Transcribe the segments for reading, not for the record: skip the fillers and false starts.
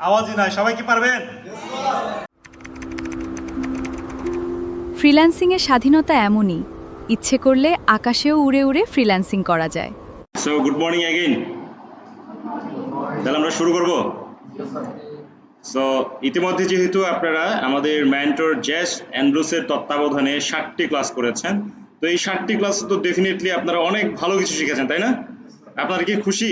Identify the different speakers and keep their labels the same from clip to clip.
Speaker 1: আওয়াজই নাই, সবাই কি পারবেন?
Speaker 2: ফ্রিল্যান্সিংয়ের স্বাধীনতা এমনই, ইচ্ছে করলে আকাশেও উড়ে উড়ে ফ্রিল্যান্সিং করা যায়।
Speaker 1: So good morning again. তাহলে আমরা শুরু করব। সো ইতিমধ্যে যেহেতু আপনারা আমাদের মেন্টর জেস অ্যান্ড্রুসের তত্ত্বাবধানে 60টি ক্লাস করেছেন, তো এই 60টি ক্লাস তো ডেফিনেটলি আপনারা অনেক ভালো কিছু শিখেছেন, তাই না? আপনারা কি খুশি?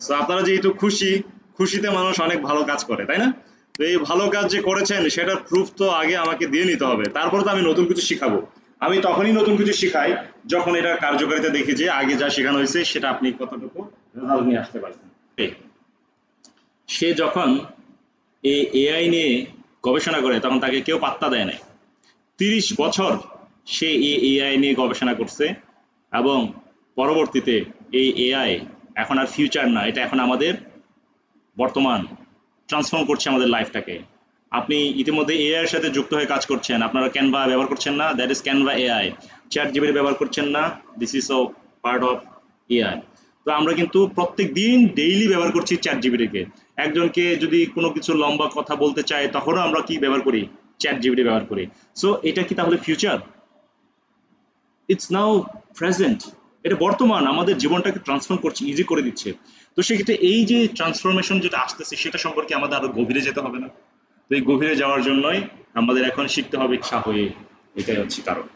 Speaker 1: সো আপনারা যেহেতু খুশি, খুশিতে মানুষ অনেক ভালো কাজ করে, তাই না? তো এই ভালো কাজ যে করেছেন সেটার প্রুফ তো আগে আমাকে দিয়ে নিতে হবে, তারপর তো আমি নতুন কিছু শিখাবো। আমি তখনই নতুন কিছু শিখাই যখন এটার কার্যকারিতা দেখি যে আগে যা শেখানো হয়েছে সেটা আপনি কতটুকু রেজাল্ট নিয়ে আসতে পারছেন। সে যখন এই এআই নিয়ে গবেষণা করে তখন তাকে কেউ পাত্তা দেয় না। 30 বছর সে এই এআই নিয়ে গবেষণা করছে এবং পরবর্তীতে এই এআই এখন আর ফিউচার না, এটা এখন আমাদের বর্তমান, ট্রান্সফর্ম করছে আমাদের লাইফটাকে। আপনি ইতিমধ্যে এআই এর সাথে যুক্ত হয়ে কাজ করছেন, আপনারা ক্যানভা ব্যবহার করছেন না, that is Canva AI. Chat GPT ব্যবহার করছেন না, this is O part of AI. তো আমরা কিন্তু প্রত্যেক দিন ডেইলি ব্যবহার করছি চ্যাট জিপিটিকে। একজনকে যদি কোনো কিছু লম্বা কথা বলতে চাই তখনও আমরা কি ব্যবহার করি? চ্যাট জিপিটি ব্যবহার করি। সো এটা কি তাহলে ফিউচার? It's now present. এটা বর্তমান আমাদের জীবনটাকে ট্রান্সফর্ম করছে, ইজি করে দিচ্ছে। তো সেক্ষেত্রে এই যে ট্রান্সফরমেশন যেটা আসতেছে সেটা সম্পর্কে আমাদের আরো গভীরে যেতে হবে না? তো এই গভীরে যাওয়ার জন্যই আমাদের এখন শিখতে হবে ইচ্ছা হয়ে, এটাই হচ্ছে কারণ।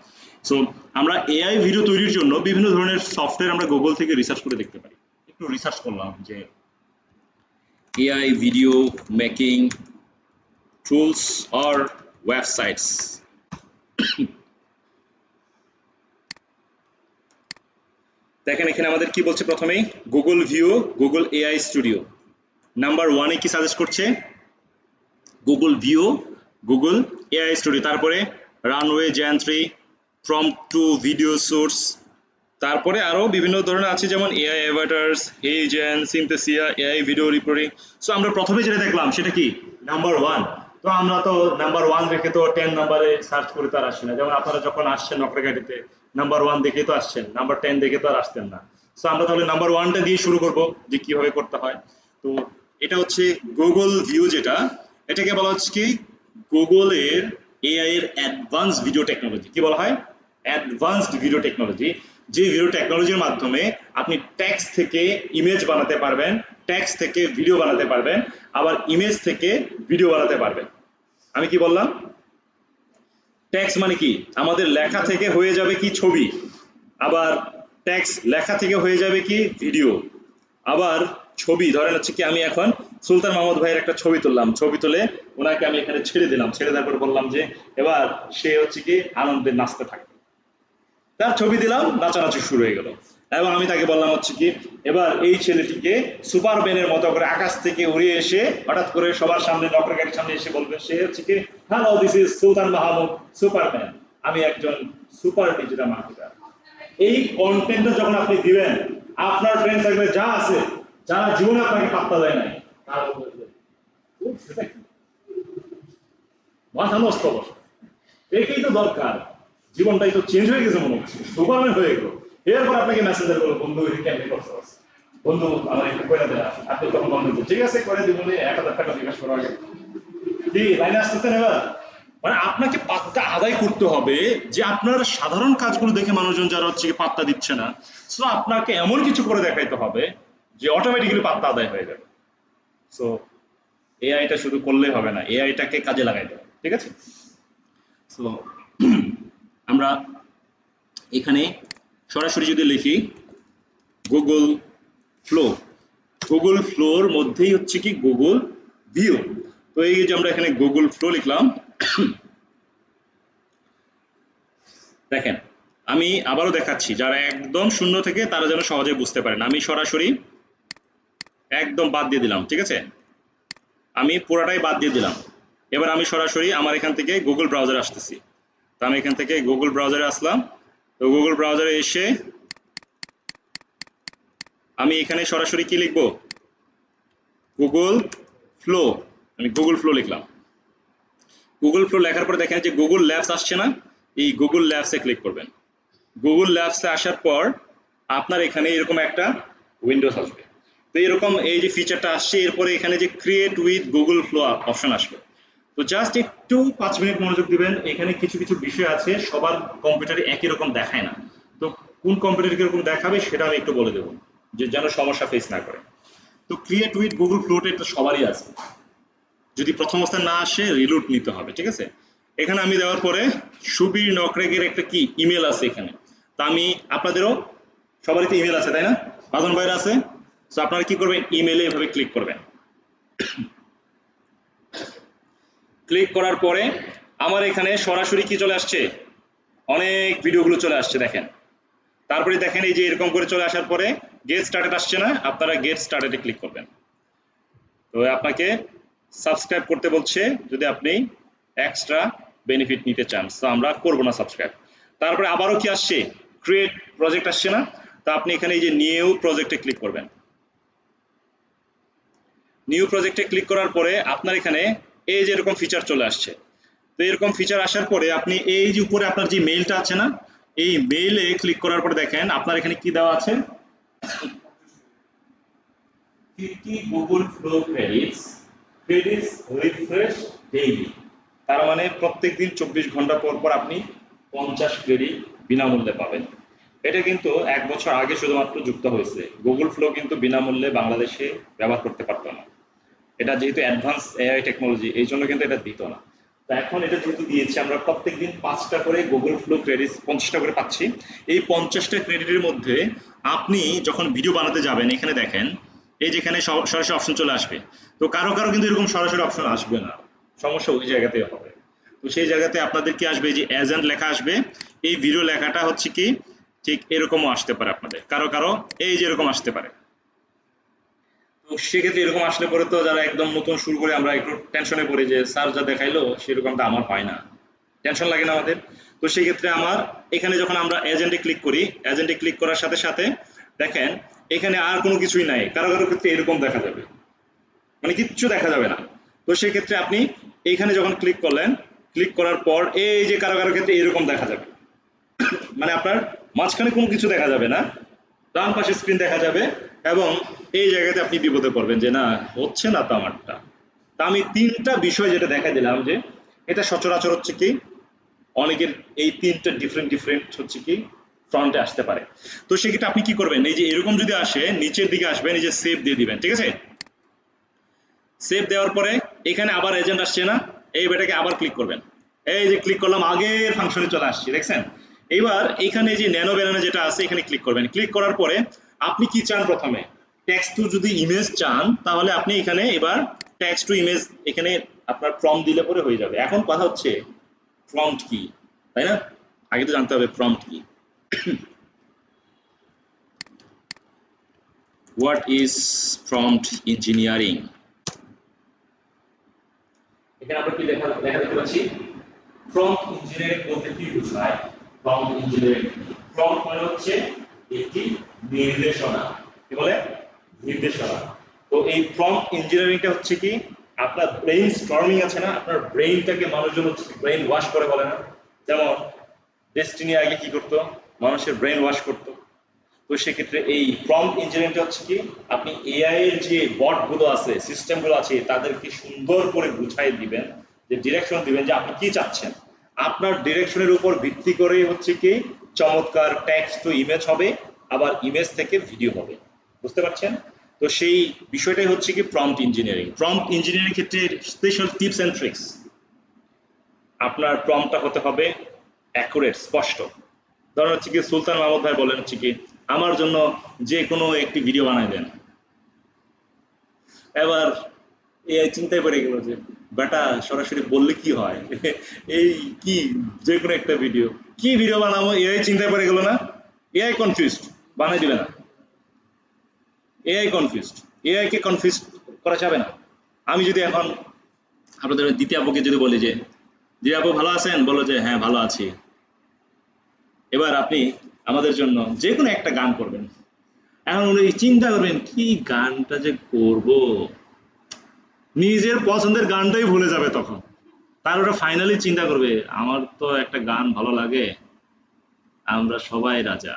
Speaker 1: সো আমরা এআই ভিডিও তৈরির জন্য বিভিন্ন ধরনের সফটওয়্যার আমরা গুগল থেকে রিসার্চ করে দেখতে পারি। একটু রিসার্চ করলাম যে AI video making tools or websites. দেখেন এখানে আমাদের কি বলছে, প্রথমেই Google Veo, Google AI studio number ওয়ানে কি সাজেস্ট করছে? Google Veo, Google AI studio, তারপরে রানওয়ে জ্যান্ট্রি, প্রম্পট টু ভিডিও সোর্স, তারপরে আরো বিভিন্ন ধরনের আছে যেমন AI avatars, HeyGen, Synthesia, AI video reporting. So আমরা প্রথমে যেটা দেখলাম সেটা কি? Number one. তো আমরা তো নাম্বার ওয়ান দেখে তো 10 নাম্বারে সার্চ করে তো আর আসি না, যেমন আপনারা যখন আসছেন নকরেঘাটিতে নাম্বার ওয়ান দেখে তো আসছেন, নাম্বার 10 দেখে তো আর আসতেন না। সো আমরা তাহলে নাম্বার ওয়ানটা দিয়ে শুরু করব যে কিভাবে করতে হয়। তো এটা হচ্ছে গুগল ভিউ, যেটা এটাকে বলা হচ্ছে কি গুগলের এআই এর অ্যাডভান্স ভিডিও টেকনোলজি। কি বলা হয়? Advanced video technology. যে ভিডিও টেকনোলজির মাধ্যমে আপনি টেক্সট থেকে ইমেজ বানাতে পারবেন, টেক্সট থেকে ভিডিও বানাতে পারবেন, আবার ইমেজ থেকে ভিডিও বানাতে পারবেন। আমি কি বললাম? টেক্সট মানে কি? আমাদের লেখা থেকে হয়ে যাবে কি ছবি, আবার টেক্সট লেখা থেকে হয়ে যাবে কি ভিডিও, আবার ছবি ধরেন হচ্ছে কি আমি এখন সুলতান মাহমুদ ভাইয়ের একটা ছবি তুললাম, ছবি তুলে ওনাকে আমি এখানে ছেড়ে দিলাম, ছেড়ে দেওয়ার পর বললাম যে এবার সে হচ্ছে কি আনন্দে নাচতে থাকে, তার ছবি দিলাম, নাচানাচি শুরু হয়ে গেল। এবং আমি তাকে বললাম হচ্ছে কি এবার এই ছেলেটিকে সুপারম্যানের মতো করে আকাশ থেকে উড়িয়ে এসে হঠাৎ করে সবার সামনে নকরের সামনে এসে বলবে সে হচ্ছে কি hello this is Sultan Mahmud Superman, আমি একজন সুপার ডিজিটাল মার্কেটার। এই কন্টেন্টটা যখন আপনি দিবেন, আপনার ফ্রেন্ড সার্কেলে যা আছে, যারা জীবনে আপনাকে পাত্তা দেয় নাই, তারা বলবে সেটা কি মাথা নষ্ট অবস্থা, এটাই তো দরকার, জীবনটাই তো চেঞ্জ হয়ে গেছে, মনে হচ্ছে সুপারম্যান হয়ে গেল। এরপর আপনাকে মেসেঞ্জার করলো বন্ধু এটা কেমনি করছো, বন্ধু আমার একটু করে দেয়, আপনি তখন বন্ধু ঠিক আছে করে দিব, 1000 টাকা জিজ্ঞাসা করা আগে কি লাইনে আসতেছেন এবার। মানে আপনাকে পাত্তা আদায় করতে হবে যে আপনার সাধারণ কাজগুলো দেখে মানুষজন যারা হচ্ছে কি পাত্তা দিচ্ছে না, সো আপনাকে এমন কিছু করে দেখাইতে হবে যে অটোমেটিক্যালি পাত্তা আদায় হয়ে যাবে। সো এআইটা শুধু করলেই হবে না, এআইটাকে কাজে লাগাইতে হবে, ঠিক আছে? সো আমরা এখানে সরাসরি যদি লিখি গুগল ফ্লো, গুগল ফ্লোর মধ্যেই হচ্ছে কি গুগল ভিউ। তো এই যে আমরা এখানে গুগল ফ্লো লিখলাম, দেখেন আমি আবারও দেখাচ্ছি যারা একদম শূন্য থেকে তারা যেন সহজে বুঝতে পারেন। আমি সরাসরি একদম বাদ দিয়ে দিলাম, ঠিক আছে? আমি পুরাটাই বাদ দিয়ে দিলাম। এবার আমি সরাসরি আমার এখান থেকে গুগল ব্রাউজারে আসতেছি। তো আমি এখান থেকে গুগল ব্রাউজারে আসলাম। তো গুগল ব্রাউজারে এসে আমি এখানে সরাসরি কি লিখব? Google flow. আমি গুগল ফ্লো লিখলাম। গুগল ফ্লো লেখার পর দেখেন যে গুগল ল্যাবস আসছে না, এই গুগল ল্যাবসে ক্লিক করবেন। গুগল ল্যাবসে আসার পর আপনার এখানে এরকম একটা উইন্ডোজ আসবে। তো এরকম এই যে ফিচারটা আসছে, এরপরে এখানে যে create with Google flow option আসবে। তো জাস্ট একটু 5 মিনিট মনোযোগ দিবেন, এখানে কিছু কিছু বিষয় আছে সবার কম্পিউটারে একই রকম দেখায় না। তো কোন কম্পিউটারে কিরকম দেখাবে সেটা আমি একটু বলে দেবো, যে যেন সমস্যা ফেস না করে। তো ক্রিয়েট উইথ গুগল ফ্লোটা এটা সবারই আছে, যদি প্রথম অবস্থায় না আসে রিলুট নিতে হবে, ঠিক আছে। এখানে আমি দেওয়ার পরে সুবীর নকরেগের একটা কি ইমেল আছে এখানে। তো আমি আপনাদেরও সবারই তো ইমেল আছে তাই না, বাঁধন ভাইয়ের আছে। তো আপনারা কি করবেন, ইমেলে এভাবে ক্লিক করবেন। ক্লিক করার পরে আমার এখানে সরাসরি কি চলে আসছে, অনেক ভিডিওগুলো চলে আসছে দেখেন। তারপরে দেখেন এই যে এরকম করে চলে আসার পরে গেট স্টার্টেড আসছে না, আপনারা গেট স্টার্টেডে ক্লিক করবেন। তো আপনাকে সাবস্ক্রাইব করতে বলছে যদি আপনি এক্সট্রা বেনিফিট নিতে চান। তো আমরা করব না সাবস্ক্রাইব। তারপরে আবারও কি আসছে, ক্রিয়েট প্রজেক্ট আসছে না। তো আপনি এখানে এই যে নিউ প্রজেক্টে ক্লিক করবেন। নিউ প্রজেক্টে ক্লিক করার পরে আপনার এখানে এই যে এরকম ফিচার চলে আসছে। তো এরকম ফিচার আসার পরে আপনি এই যে উপরে আপনার যে মেইলটা আছে না, এই মেইলে ক্লিক করার পরে দেখেন আপনার এখানে কি দেওয়া আছে, 50 Google flow credits refresh daily. তার মানে প্রত্যেকদিন 24 ঘন্টা পর পর আপনি 50 ক্রেডিট বিনামূল্যে পাবেন। এটা কিন্তু 1 বছর আগে শুধুমাত্র যুক্ত হয়েছে, গুগল ফ্লো কিন্তু বিনামূল্যে বাংলাদেশে ব্যবহার করতে পারতো না। এটা যেহেতু অ্যাডভান্স এআই টেকনোলজি, এই জন্য কিন্তু এটা দিত না। তো এখন এটা যেহেতু দিয়েছে, আমরা প্রত্যেকদিন 5টা করে গুগল ফ্লো ক্রেডিট 50টা করে পাচ্ছি। এই 50টা ক্রেডিটের মধ্যে আপনি যখন ভিডিও বানাতে যাবেন এখানে দেখেন এই যেখানে সরাসরি অপশন চলে আসবে। তো কারো কারো কিন্তু এরকম সরাসরি অপশন আসবে না, সমস্যা ওই জায়গাতে হবে। তো সেই জায়গাতে আপনাদের কি আসবে, যে এজেন্ট লেখা আসবে। এই ভিডিও লেখাটা হচ্ছে কি ঠিক এরকমও আসতে পারে আপনাদের, কারো কারো এই যে এরকম আসতে পারে। তো সেক্ষেত্রে এরকম আসলে পরে তো যারা একদম নতুন শুরু করে আমরা একটু টেনশনে পড়ি যে স্যার যা দেখাইলো সেরকমটা আমার হয় না, টেনশন লাগে না আমাদের। তো সেই ক্ষেত্রে আমার এখানে যখন আমরা এজেন্টে ক্লিক করি, এজেন্টে ক্লিক করার সাথে সাথে দেখেন এখানে আর কোনো কিছুই নাই, কারো কারো ক্ষেত্রে এরকম দেখা যাবে, মানে কিচ্ছু দেখা যাবে না। তো সেই ক্ষেত্রে আপনি এইখানে যখন ক্লিক করলেন, ক্লিক করার পর এই যে কারো কারো ক্ষেত্রে এরকম দেখা যাবে, মানে আপনার মাঝখানে কোনো কিছু দেখা যাবে না, ডান পাশে স্ক্রিন দেখা যাবে। এবং এই জায়গাতে আপনি বিপদে পড়বেন যে না হচ্ছে না তো আমারটা। তা আমি 3টা বিষয় যেটা দেখা দিলাম যে এটা সচরাচর হচ্ছে কি অনেকের এই 3টা ডিফারেন্ট হচ্ছে কি ফ্রন্টে আসতে পারে। তো সেক্ষেত্রে আপনি কি করবেন, এই যে এরকম যদি আসে নিচের দিকে আসবেন, এই যে সেভ দিয়ে দিবেন, ঠিক আছে। সেভ দেওয়ার পরে এখানে আবার এজেন্ট আসছে না, এই বেটাকে আবার ক্লিক করবেন। এই যে ক্লিক করলাম, আগের ফাংশনে চলে আসছে দেখছেন। এবার এখানে যে ন্যানো ব্যানানা যেটা আছে এখানে ক্লিক করবেন। ক্লিক করার পরে আপনি কি চান, প্রথমে টেক্সট টু যদি ইমেজ চান তাহলে আপনি এখানে এবার টেক্সট টু ইমেজ এখানে আপনার প্রম্পট দিলে পরে হয়ে যাবে। এখন কথা হচ্ছে প্রম্পট কি, তাই না, আগে তো জানতে হবে প্রম্পট কি। What is prompt engineering. এখানে আমরা কি লেখা দেখতে পাচ্ছি, প্রম্পট ইঞ্জিনিয়ারিং বলতে কি বোঝায়। প্রম্পট ইঞ্জিনিয়ারিং, প্রম্পট মানে হচ্ছে একটি নির্দেশনা, কি বলে, নির্দেশনা। তো এই প্রম্পট ইঞ্জিনিয়ারিংটা হচ্ছে কি আপনার ব্রেইন স্টর্মিং আছে না, আপনার ব্রেইনটাকে মানুষজন হচ্ছে ব্রেইন ওয়াশ করে বলে না, যেমন ডেস্টিনি আগে কি করতো, মানুষের ব্রেইন ওয়াশ করতো। তো সেক্ষেত্রে এই প্রম্পট ইঞ্জিনিয়ারিংটা হচ্ছে কি আপনি এআই এর যে বট গুলো আছে, সিস্টেম গুলো আছে, তাদেরকে সুন্দর করে গুছাই দিবেন, যে ডিরেকশন দিবেন যে আপনি কি চাচ্ছেন। আপনার ডিরেকশনের উপর ভিত্তি করে হচ্ছে কি চমৎকার টেক্সট টু ইমেজ হবে, আবার ইমেজ থেকে ভিডিও হবে, বুঝতে পারছেন। তো সেই বিষয়টাই হচ্ছে কি প্রম্পট ইঞ্জিনিয়ারিং। প্রম্পট ইঞ্জিনিয়ারিং ক্ষেত্রে স্পেশাল টিপস এন্ড ট্রিক্স, আপনার প্রম্পটটা হতে হবে অ্যাকুরেট, স্পষ্ট। ধরেন হচ্ছে কি সুলতান মাহমুদ ভাই বলেন হচ্ছে কি আমার জন্য যে কোনো একটি ভিডিও বানাই দেন। এবার এআই চিন্তায় পড়ে গেল যে বেটা সরাসরি বললে কি হয় এই কি যে কোনো একটা ভিডিও, কি ভিডিও বানাবো, এআই চিন্তায় পড়ে গেল না, এআই কনফিউজড, বানাই দিবে না। এআই কনফিউজড, এআই কে কনফিউজ করা যাবে না। আমি যদি এখন আপনাদের দ্বিতীয় আপুকে যদি বলি যে দ্বিতীয় আপু ভালো আছেন, বলো যে হ্যাঁ ভালো আছি, এবার আপনি আমাদের জন্য যে কোনো একটা গান করবেন। এখন উনি চিন্তা করবেন কি গানটা যে করব, নিজের পছন্দের গানটাই ভুলে যাবে তখন। তার ওটা ফাইনালি চিন্তা করবে আমার তো একটা গান ভালো লাগে, আমরা সবাই রাজা,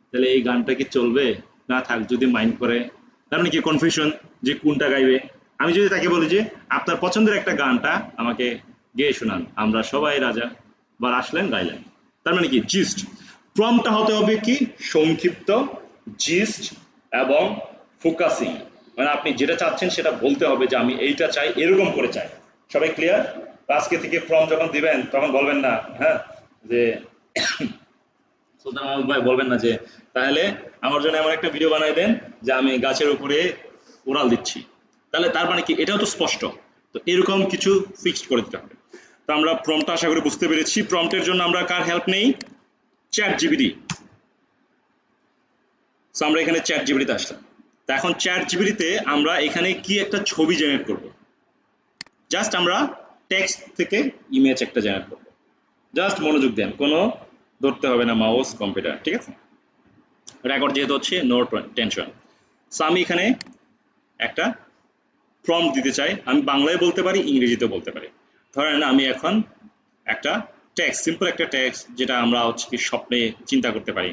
Speaker 1: তাহলে এই গানটা কি চলবে না, থাক যদি মাইন্ড করে তার মানে কি কনফিউশন যে কোনটা গাইবে। আমি যদি তাকে বলি যে আপনার পছন্দের একটা গানটা আমাকে গেয়ে শোনান, আমরা সবাই রাজা, বা আসলেন গাইলেন, তার মানে কি জিস্ট। প্রম্পটটা হতে হবে কি সংক্ষিপ্ত, জিস্ট এবং ফোকাসিং, মানে আপনি যেটা চাচ্ছেন সেটা বলতে হবে যে আমি এইটা চাই, এরকম করে চাই। সবাই ক্লিয়ার? আজকে থেকে প্রম্পট যখন দিবেন তখন বলবেন না হ্যাঁ যে সুলতান মাহমুদ ভাই বলবেন না যে তাহলে আমার জন্য এমন একটা ভিডিও বানাই দেন যে আমি গাছের উপরে উড়াল দিচ্ছি, তাহলে তার মানে কি এটাও তো স্পষ্ট। তো এরকম কিছু ফিক্সড করে দিতে হবে। তো আমরা প্রম্পটটা আশা করি বুঝতে পেরেছি। প্রম্পটের জন্য আমরা কার হেল্প নেই? Chat GPT. সো আমরা এখানে চ্যাট জিপিটিতে আসলাম। তো এখন চ্যাট জিপিটিতে আমরা এখানে কি একটা ছবি জেনারেট করব। জাস্ট আমরা টেক্সট থেকে ইমেজ একটা জেনারেট করব। জাস্ট মনোযোগ দেন, কোনো ধরতে হবে না মাউস কম্পিউটার, ঠিক আছে? রেকর্ড যেহেতু হচ্ছে, নো টেনশন। সো আমি এখানে একটা প্রম্পট দিতে চাই, আমি বাংলায় বলতে পারি, ইংরেজিতেও বলতে পারি। ধরেন আমি এখন একটা টেক্সট, সিম্পল একটা টেক্সট যেটা আমরা হচ্ছে কি স্বপ্নে চিন্তা করতে পারি।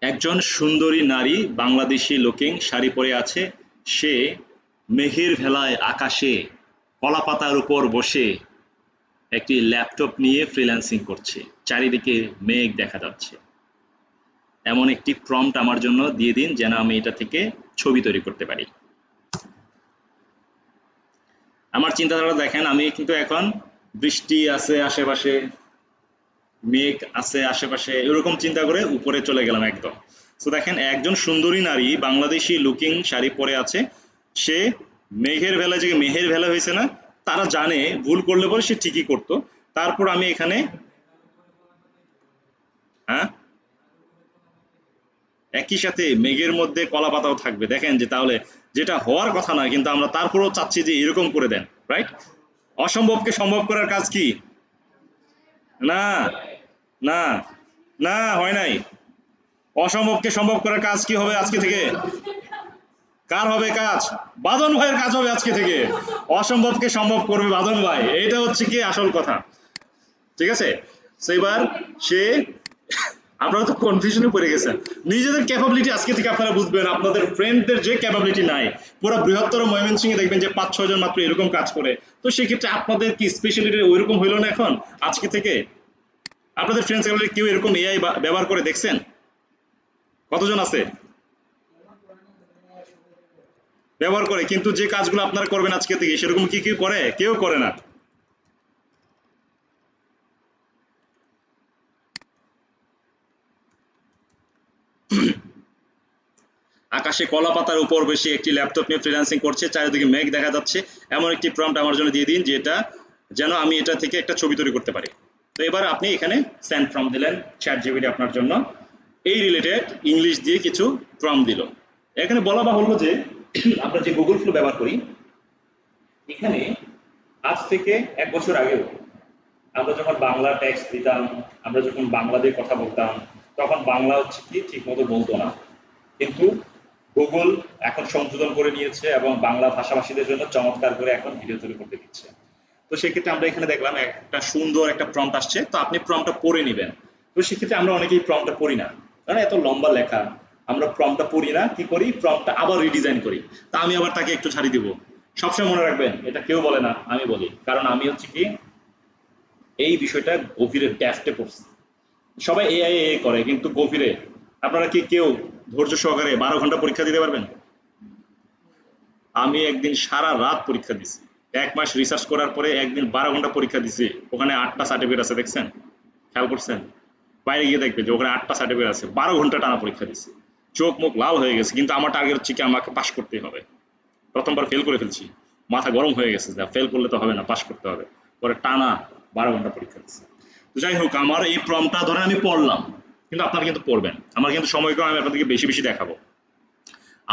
Speaker 1: একজন সুন্দরী নারী বাংলাদেশি লুকিং শাড়ি পরে আছে, সে মেঘের ভেলায় আকাশে কলাপাতার উপর বসে একটি ল্যাপটপ নিয়ে ফ্রিল্যান্সিং করছে, চারিদিকে মেঘ দেখা যাচ্ছে। এমন একটি প্রম্পট আমার জন্য দিয়ে দিন যেন আমি এটা থেকে ছবি তৈরি করতে পারি। আমার চিন্তাধারা দেখেন, আমি কিন্তু এখন বৃষ্টি আছে আশেপাশে, মেঘ আছে আশেপাশে, এরকম চিন্তা করে উপরে চলে গেলাম একদম। তো দেখেন একজন সুন্দরী নারী বাংলাদেশি লুকিং শাড়ি পরে আছে, সে মেঘের ভেলা, যে মেঘের ভেলা হয়েছে না, তারা জানে ভুল করলে পরে সে ঠিকই করতো। তারপর আমি এখানে হ্যাঁ একই সাথে মেঘের মধ্যে কলা পাতাও থাকবে, দেখেন যে তাহলে যেটা হওয়ার কথা না, কিন্তু আমরা তারপরেও চাচ্ছি যে এরকম করে দেন, রাইট? অসম্ভবকে সম্ভব করার কাজ কি? না না না, হয় নাই। অসম্ভবকে সম্ভব করার কাজ কি হবে আজকে থেকে? কার হবে কাজ? বাঁধন ভাইয়ের কাজ হবে আজকে থেকে। অসম্ভবকে সম্ভব করবে বাঁধন ভাই, এইটা হচ্ছে কি আসল কথা, ঠিক আছে? তো এবার সে, আপনারা তো কনফিউশনে পড়ে গেছেন। নিজেদের ক্যাপাবিলিটি আজকে থেকে আপনারা বুঝবেন, আপনাদের ফ্রেন্ডদের যে ক্যাপাবিলিটি নাই, পুরো বৃহত্তর ময়মনসিংহে দেখবেন যে 5-6 জন মাত্র এরকম কাজ করে। তো সেক্ষেত্রে আপনাদের কি স্পেশালিটি ওইরকম হইলো না এখন আজকে থেকে? আপনাদের ফ্রেন্ড সার্কেলে কেউ এরকম এআই ব্যবহার করে দেখছেন? কতজন আছে ব্যবহার করে? কিন্তু যে কাজগুলো আপনারা করবেন আজকে থেকে, সেরকম কি কেউ করে? কেউ করে না। আকাশে কলা পাতার উপর বসে একটি ল্যাপটপ নিয়ে ফ্রিল্যান্সিং করছে, চারিদিকে মেঘ দেখা যাচ্ছে, এমন একটি প্রম্পট আমার জন্য দিয়ে দিন যেটা যেন আমি এটা থেকে একটা ছবি তৈরি করতে পারি। তো এবার আপনি এখানে সেন্ড প্রম্পট দিলেন, চ্যাট জিপিটি আপনার জন্য এই রিলেটেড ইংলিশ দিয়ে কিছু প্রম্পট দিল। এখানে বলা বাহুল্য যে আমরা যে গুগল ফ্লো ব্যবহার করি, এখানে আজ থেকে 1 বছর আগেও আমরা যখন বাংলা টেক্সট দিতাম, আমরা যখন বাংলা দিয়ে কথা বলতাম, তখন বাংলা হচ্ছে কি ঠিক মতো বলতো না। কিন্তু গুগল এখন সংশোধন করে নিয়েছে এবং বাংলা ভাষাভাষীদের জন্য চমৎকার করে এখন ভিডিও তৈরি করতে দিচ্ছে। তো সেক্ষেত্রে আমরা এখানে দেখলাম একটা সুন্দর একটা প্রম্পট আসছে, তো আপনি প্রম্পটটা পড়ে নেবেন। তো সেক্ষেত্রে আমরা অনেকেই প্রম্পটটা পড়ি না, কারণ এত লম্বা লেখা, আমরা প্রম্পটটা পড়ি না, কি করি প্রম্পটটা আবার রিডিজাইন করি। তা আমি আবার তাকে একটু ছাড়ি দিব। সবসময় মনে রাখবেন, এটা কেউ বলে না, আমি বলি, কারণ আমি হচ্ছে কি এই বিষয়টা গভীরে ডেফটে পড়ছি। সবাই এআই করে, কিন্তু গভীরে আপনারা কি কেউ ধৈর্য সহকারে 12 ঘন্টা পরীক্ষা দিতে পারবেন? আমি একদিন সারা রাত পরীক্ষা দিছি, 1 মাস রিসার্চ করার পরে একদিন 12 ঘন্টা পরীক্ষা দিছি। ওখানে 8টা সার্টিফিকেট আছে, দেখছেন? খেয়াল করছেন? বাইরে গিয়ে দেখবে যে ওখানে 8টা সার্টিফিকেট আছে। 12 ঘন্টা টানা পরীক্ষা দিছি, চোখ মুখ লাল হয়ে গেছে, কিন্তু আমার টার্গেট হচ্ছে কি আমাকে পাস করতেই হবে। প্রথমবার ফেল করে ফেলছি, মাথা গরম হয়ে গেছে, যা ফেল করলে তো হবে না, পাস করতে হবে। পরে টানা 12 ঘন্টা পরীক্ষা দিচ্ছি। তো যাই হোক, আমার এই প্রম্পটটা ধরেন আমি পড়লাম, কিন্তু আপনারা কিন্তু পড়বেন, আমার কিন্তু সময় কম, আমি আপনাদেরকে বেশি বেশি দেখাবো।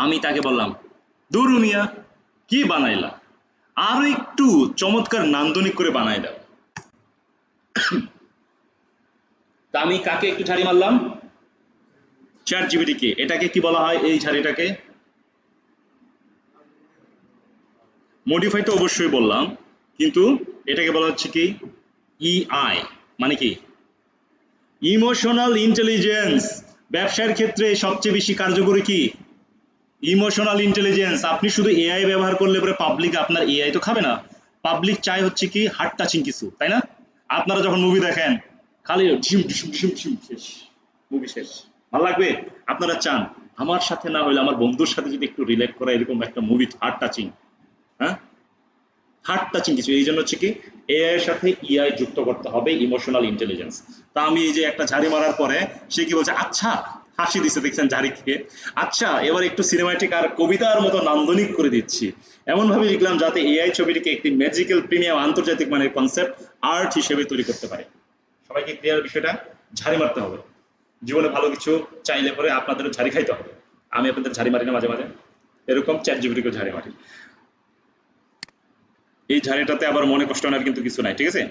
Speaker 1: আমি তাকে বললাম, দূর মিয়া কি বানাইলা, আরো একটু চমৎকার নান্দনিক করে বানাই দাও। তা আমি কাকে একটু ঝাড়ি মারলাম? চ্যাট জিপিটি কে। এটাকে কি বলা হয়? এই ঝাড়িটাকে মডিফাই তো অবশ্যই বললাম, কিন্তু এটাকে বলা হচ্ছে কি ইআই, মানে কি ইমোশনাল ইন্টেলিজেন্স। ব্যবসার ক্ষেত্রে সবচেয়ে বেশি কার্যকরী কি? Emotional intelligence. আপনি শুধু এআই ব্যবহার করলে পরে পাবলিক আপনার এআই তো খাবে না। পাবলিক চাই হচ্ছে কি হার্ট টাচিং কিছু, তাই না? আপনারা যখন মুভি দেখেন খালি ঝিম ঝিম ঝিম ঝিম শেষ, মুভি শেষ, ভালো লাগবে? আপনারা চান আমার সাথে না হলে আমার বন্ধুর সাথে যদি একটু রিলেট করা এরকম একটা মুভি হার্ট টাচিং, হ্যাঁ, হার্ট টাচিং কিছু। এই জন্য হচ্ছে কি এআই এর সাথে ইআই যুক্ত করতে হবে, ইমোশনাল ইন্টেলিজেন্স। তা আমি এই যে একটা ঝাড়ি মারার পরে সে কি বলছে, আচ্ছা, হাসি দিচ্ছে দেখছেন ঝাড়ি খেয়ে, আচ্ছা এবার একটু সিনেমাটিক আর কবিতার মতো নান্দনিক করে দিচ্ছি, এমন ভাবে লিখলাম যাতে এআই ছবিটিকে একটি ম্যাজিক্যাল প্রিমিয়াম আন্তর্জাতিক মানের কনসেপ্ট আর্ট হিসেবে তৈরি করতে পারে। সবাইকে ক্লিয়ার বিষয়টা? ঝাড়ি মারতে হবে। জীবনে ভালো কিছু চাইলে পরে আপনাদেরও ঝাড়ি খাইতে হবে। আমি আপনাদের ঝাড়ি মারি না মাঝে মাঝে, এরকম চ্যাট জিপিটিকে ঝাড়ি মারি। এই ঝাড়িটাতে আবার মনে কষ্ট নেওয়ার কিন্তু কিছু নাই, ঠিক আছে?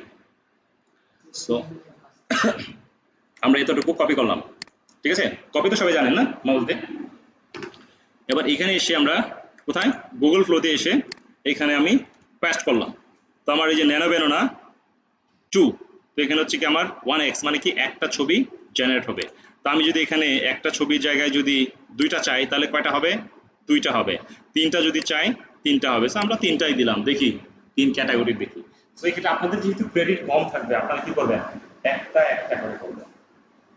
Speaker 1: সো আমরা এতটুকু কপি করলাম, ঠিক আছে? কপি তো সবাই জানেন না মাউস দিয়ে। এবার এখানে এসে আমরা কোথায়, গুগল ফ্লোতে এসে এখানে আমি পেস্ট করলাম। তো আমার এই যে ন্যানো বেনোনা 2, তো এখানে হচ্ছে কি আমার 1x মানে কি একটা ছবি জেনারেট হবে। তো আমি যদি এখানে একটা ছবির জায়গায় যদি দুইটা চাই তাহলে কয়টা হবে? দুইটা হবে। তিনটা যদি চাই তিনটা হবে। সো আমরা তিনটাই দিলাম, দেখি 3 ক্যাটাগরি দেখি। সো এক্ষেত্রে আপনাদের যেহেতু ক্রেডিট কম থাকবে আপনারা কি করবেন, একটা একটা করে করবেন,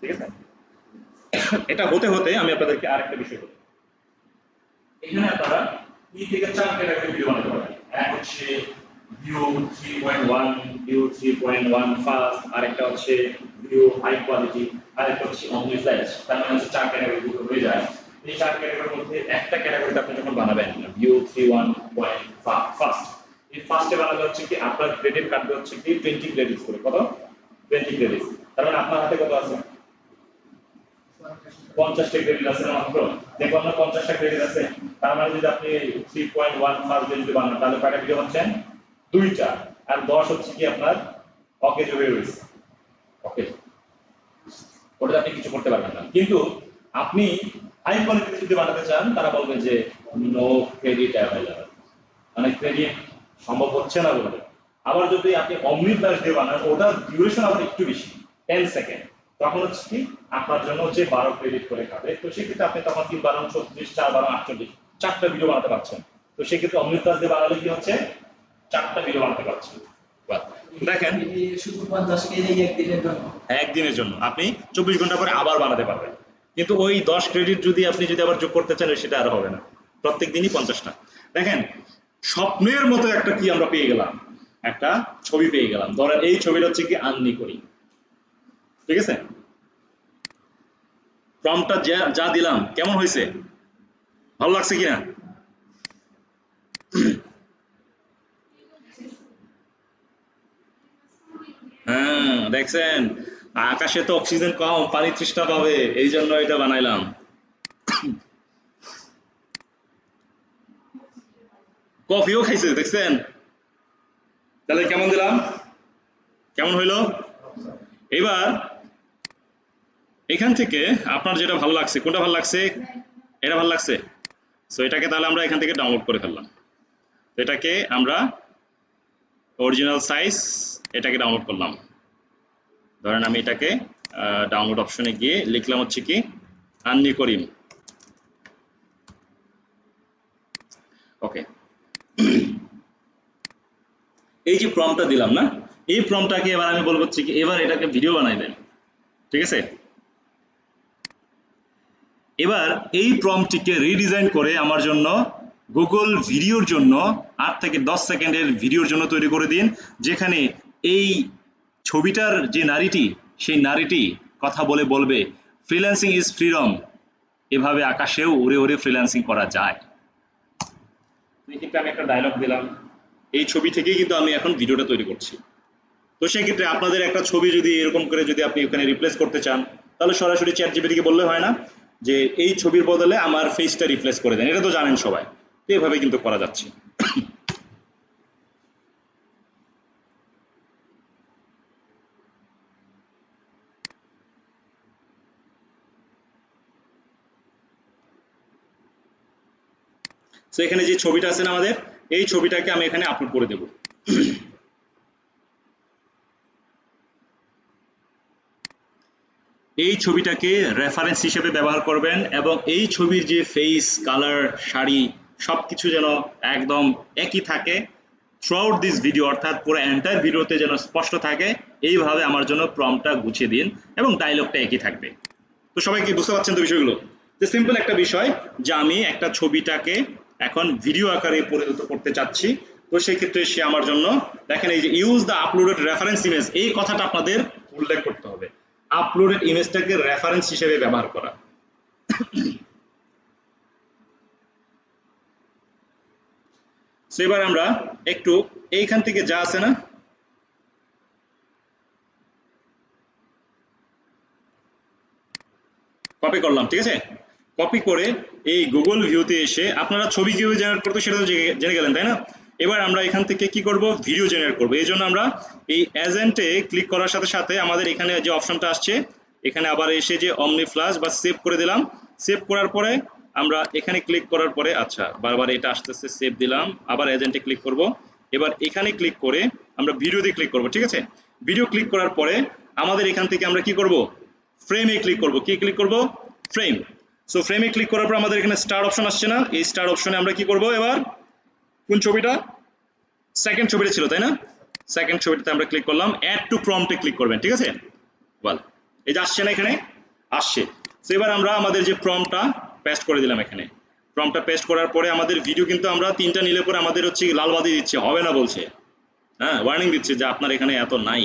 Speaker 1: ঠিক আছে? এটা হতে হতে আমি আপনাদেরকে আরেকটা বিষয় বলি। এখানে আপনারা 3 থেকে 4 ক্যাটাগরি ভিডিও বানাতে পারবেন। এক হচ্ছে ভিউ 3.1, ভিউ 3.1 ফাস্ট, আরেকটা হচ্ছে ভিউ হাই কোয়ালিটি, আরেকটা হচ্ছে অনলি ফ্ল্যাশ। তার মানে হচ্ছে 4 ক্যাটাগরি ভিডিও হয়ে যায়। এই 4 ক্যাটাগরির মধ্যে একটা ক্যাটাগরিতে আপনি যখন বানাবেন ভিউ 3.1 ফাস্ট, এই ফাস্টে বানালে হচ্ছে কি আপনার ক্রেডিট কাটবে হচ্ছে কি 20 ক্রেডিটস করে। কত? 20 ক্রেডিটস। তার মানে আপনার হাতে কত আছে? 50টা ক্রেডিট আছে না মাত্র। দেখুন আপনার 50টা ক্রেডিট আছে। তার মানে যদি আপনি 3.1 ফার্স্ট যদি বানান তাহলে কয়টা ভিডিও হচ্ছেন? দুইটা। আর 10 হচ্ছে কি আপনার অকেজ হয়ে রয়েছে। ওকে, ওটা আপনি কিছু করতে পারবেন না। কিন্তু আপনি হাই কোয়ালিটি যদি বানাতে চান তারা বলবে যে নো ক্রেডিট অ্যাভেলেবল, মানে ক্রেডিট সম্ভব হচ্ছে না বলে। আবার যদি আপনি অমনি ফ্ল্যাশ দিয়ে বানান ওটার ডিউরেশন আবার একটু বেশি, 10 সেকেন্ড, তখন হচ্ছে কি আপনার জন্য হচ্ছে 12 ক্রেডিট করে খাবে। তো সেক্ষেত্রে আপনি তখন 3 12 36, 4 12 48 4টা ভিডিও বানাতে পারছেন। তো সেক্ষেত্রে অমনি ফ্ল্যাশ দিয়ে বানালে কি হচ্ছে 4টা ভিডিও বানাতে পারছেন। দেখেন
Speaker 3: শুধু 50 কেজি একদিনের জন্য,
Speaker 1: একদিনের জন্য আপনি 24 ঘন্টা পরে আবার বানাতে পারবেন। কিন্তু ওই 10 ক্রেডিট যদি আপনি আবার যোগ করতে চান সেটা আর হবে না, প্রত্যেক দিনই 50টা। দেখেন স্বপ্নের মতো একটা কি আমরা পেয়ে গেলাম, একটা ছবি পেয়ে গেলাম। ধরেন এই ছবিটা হচ্ছে কি আননি করি, ঠিক আছে? প্রম্পটটা যা দিলাম কেমন হয়েছে, ভালো লাগছে কিনা? হ্যাঁ দেখছেন, আকাশে তো অক্সিজেন কম, পানি তৃষ্ণা পাবে, এই জন্য এটা বানাইলাম। কফিও খাইছে দেখছেন, তাহলে কেমন দিলাম, কেমন হইলো? এবার এখান থেকে আপনার যেটা ভালো লাগছে, কোনটা ভালো লাগছে? এটা ভালো লাগছে। সো এটাকে তাহলে আমরা এখান থেকে ডাউনলোড করে ফেললাম। এটাকে আমরা অরিজিনাল সাইজ এটাকে ডাউনলোড করলাম। ধরেন আমি এটাকে ডাউনলোড অপশনে গিয়ে লিখলাম হচ্ছে কি আন্নি করিম। ওকে, এই যে প্রম্পটটা দিলাম না, এই প্রম্পটটাকে এবার আমি বলবো হচ্ছে কি এবার এটাকে ভিডিও বানাই দেন, ঠিক আছে? এবার এই প্রম্পটটিকে রিডিজাইন করে আমার জন্য গুগল ভিডিওর জন্য 8 থেকে 10 সেকেন্ডের ভিডিওর জন্য তৈরি করে দিন, যেখানে এই ছবিটার যে নারীটি সেই নারীটি কথা বলে বলবে ফ্রিল্যান্সিং ইজ ফ্রিডম, এভাবে আকাশেও উড়ে উড়ে ফ্রিল্যান্সিং করা যায়। এক্ষেত্রে আমি একটা ডায়লগ দিলাম, এই ছবি থেকেই কিন্তু আমি এখন ভিডিওটা তৈরি করছি। তো সেক্ষেত্রে আপনাদের একটা ছবি যদি এরকম করে যদি আপনি ওখানে রিপ্লেস করতে চান তাহলে সরাসরি চ্যাট জিপিটিকে বললে হয় না যে এই ছবির বদলে আমার ফেসটা রিপ্লেস করে দেন, এটা তো জানেন সবাই। তো এভাবে কিন্তু করা যাচ্ছে। তো এখানে যে ছবিটা আছে না আমাদের, এই ছবিটাকে আমি এখানে আপলোড করে দেব। এই ছবিটাকে রেফারেন্স হিসেবে ব্যবহার করবেন এবং এই ছবির যে ফেস কালার শাড়ি সবকিছু যেন একদম একই থাকে থ্রুআউট দিস ভিডিও, অর্থাৎ পুরো এন্টায়ার ভিডিওতে যেন স্পষ্ট থাকে এইভাবে আমার জন্য প্রম্পটটা গুছিয়ে দিন এবং ডায়লগটা একই থাকবে। তো সবাই কি বুঝতে পারছেন তো বিষয়গুলো? যে সিম্পল একটা বিষয় যে আমি একটা ছবিটাকে এখন ভিডিও আকারে পরিণত করতে চাচ্ছি, তো সেই ক্ষেত্রে সে আমার জন্য দেখেন এই যে use the uploaded reference image, এই কথাটা আপনাদের উল্লেখ করতে হবে, আপলোডেড ইমেজটাকে রেফারেন্স হিসেবে ব্যবহার করা। সো এবার আমরা একটু এইখান থেকে যা আছে না কপি করলাম, ঠিক আছে? কপি করে এই গুগল ভিউতে এসে আপনারা ছবি কিভাবে জেনারেট করতে সেটা তো জেনে গেলেন, তাই না? এবার আমরা এখান থেকে কি করব, ভিডিও জেনারেট করব। এই জন্য আমরা এই এজেন্টে ক্লিক করার সাথে সাথে আমাদের এখানে যে অপশনটা আসছে এখানে আবার এসে যে অমনি ফ্ল্যাশ বা সেভ করে দিলাম। সেভ করার পরে আমরা এখানে ক্লিক করার পরে আচ্ছা বারবার এটা আসতেছে, সেভ দিলাম, আবার এজেন্টে ক্লিক করব। এবার এখানে ক্লিক করে আমরা ভিডিওতে ক্লিক করব, ঠিক আছে? ভিডিও ক্লিক করার পরে আমাদের এখান থেকে আমরা কি করব, ফ্রেমে ক্লিক করব। কি ক্লিক করব? ফ্রেম। সো ফ্রেমে ক্লিক করার পর আমাদের এখানে স্টার অপশন আসছে না, এই স্টার অপশনে আমরা কি করব, এবার কোন ছবিটা, সেকেন্ড ছবিটা ছিল তাই না, সেকেন্ড ছবিটাতে আমরা ক্লিক করলাম, অ্যাড টু প্রম্পটে ক্লিক করবেন, ঠিক আছে? ওয়েল, এই যে আসছে না, এখানে আসছে। সো এবার আমরা আমাদের যে প্রম্পটটা পেস্ট করে দিলাম এখানে। প্রম্পটটা পেস্ট করার পরে আমাদের ভিডিও কিন্তু আমরা 3টা নিলে পরে আমাদের হচ্ছে লাল বাতি দিচ্ছে, হবে না বলছে, হ্যাঁ ওয়ার্নিং দিচ্ছে যে আপনার এখানে এত নাই,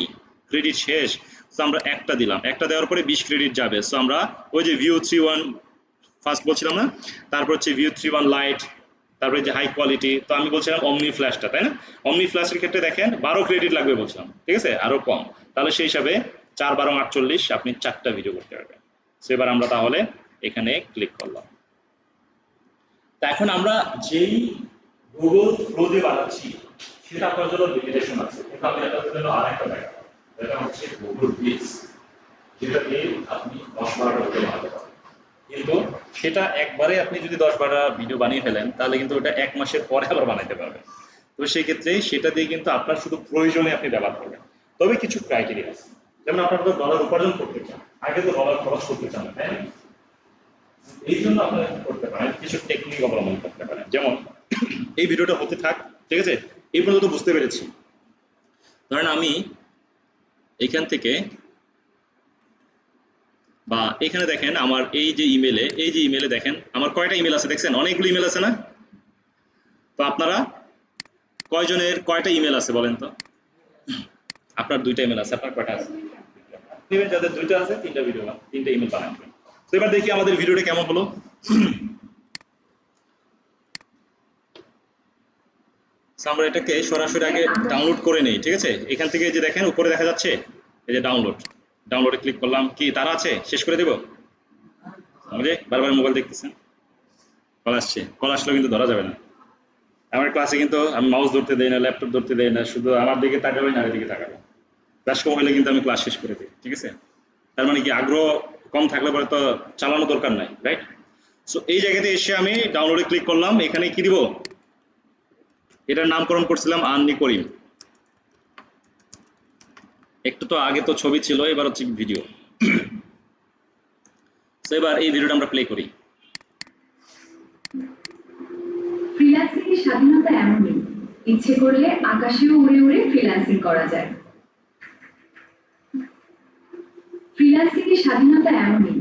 Speaker 1: ক্রেডিট শেষ। সো আমরা একটা দিলাম, একটা দেওয়ার পরে 20 ক্রেডিট যাবে। সো আমরা ওই যে ভিউ 3.1 ফার্স্ট বলছিলাম না, তারপর হচ্ছে ভিউ 3.1 লাইট, তারপরে যে হাই কোয়ালিটি, তো আমি বলছিলাম অমনি ফ্ল্যাশটা, তাই না? অমনি ফ্ল্যাশের ক্ষেত্রে দেখেন 12 ক্রেডিট লাগবে বলছিলাম, ঠিক আছে, আরো কম। তাহলে সেই হিসাবে 4 12 48 আপনি 4টা ভিডিও করতে পারবেন। সো এবার আমরা তাহলে এখানে ক্লিক করলাম। তা এখন আমরা যেই গুগল ফ্লো দিয়ে বানাচ্ছি সেটা আপনার জন্য লিমিটেশন আছে, কিন্তু আমি এটার জন্য আরেকটা দেখাবো, এটা হচ্ছে গুগল বিটস, যেটা দিয়ে আপনি 10-12টা ভিডিও বানাতে পারেন। কিন্তু সেটা একবারে আপনি যদি 10-12টা ভিডিও বানিয়ে ফেলেন তাহলে কিন্তু ওটা 1 মাসের পরে আবার বানাতে পারবেন। তো সেই ক্ষেত্রে সেটা দিয়ে কিন্তু আপনার শুধু প্রয়োজনে আপনি ব্যবহার করবেন। তবে কিছু ক্রাইটেরিয়া আছে, যেমন আপনারা তো ডলার উপার্জন করতে চান, আগে তো ডলার খরচ করতে চান না, তাই না? এই জন্য আপনারা কি করতে পারেন, কিছু টেকনিক অবলম্বন করতে পারেন। যেমন এই ভিডিওটা হতে থাক, ঠিক আছে, এই পর্যন্ত বুঝতে পেরেছি। ধরেন আমি এখান থেকে বা এখানে দেখেন আমার এই যে ইমেলে দেখেন আমার কয়টা ইমেল আছে, দেখছেন অনেকগুলো ইমেল আছে না? তো আপনারা কয়জনের কয়টা ইমেল আছে বলেন তো? আপনার 2টা ইমেল আছে, আপনার কয়টা আছে? যাদের 2টা আছে 3টা ভিডিও, 3টা ইমেল বানাবেন। তো এবার দেখি আমাদের ভিডিওটা কেমন হলো। আমরা এটাকে সরাসরি আগে ডাউনলোড করে নেই, ঠিক আছে? এখান থেকে যে দেখেন উপরে দেখা যাচ্ছে এই যে ডাউনলোডে ক্লিক করলাম। কি তারা আছে, শেষ করে দেব? আমাদের বারবার মোবাইল দেখতেছেন, কল আসলেও কিন্তু ধরা যাবে না। আমার ক্লাসে কিন্তু আমি মাউস ধরতে দেই না, ল্যাপটপ ধরতে দেই না, শুধু আমার দিকে তাকাবেন আর এদিকে তাকাবেন। ক্লাস কম হলে কিন্তু আমি ক্লাস শেষ করে দিই, ঠিক আছে? তার মানে কি আগ্রহ কম থাকলে পরে তো চালানো দরকার নাই, রাইট? সো এই জায়গাতে এসে আমি ডাউনলোডে ক্লিক করলাম। এখানে কি দিব, এটার নামকরণ করছিলাম আর্নি করিম। একটু তো আগে তো ছবি ছিল, এবার হচ্ছে ভিডিও। তো এবার এই ভিডিওটা আমরা প্লে করি।
Speaker 4: ফ্রিল্যান্সিং এর স্বাধীনতা এমনই, ইচ্ছে করলে আকাশেও উড়ে উড়ে ফ্রিল্যান্সিং করা যায়। ফ্রিল্যান্সিং এর স্বাধীনতা এমনই,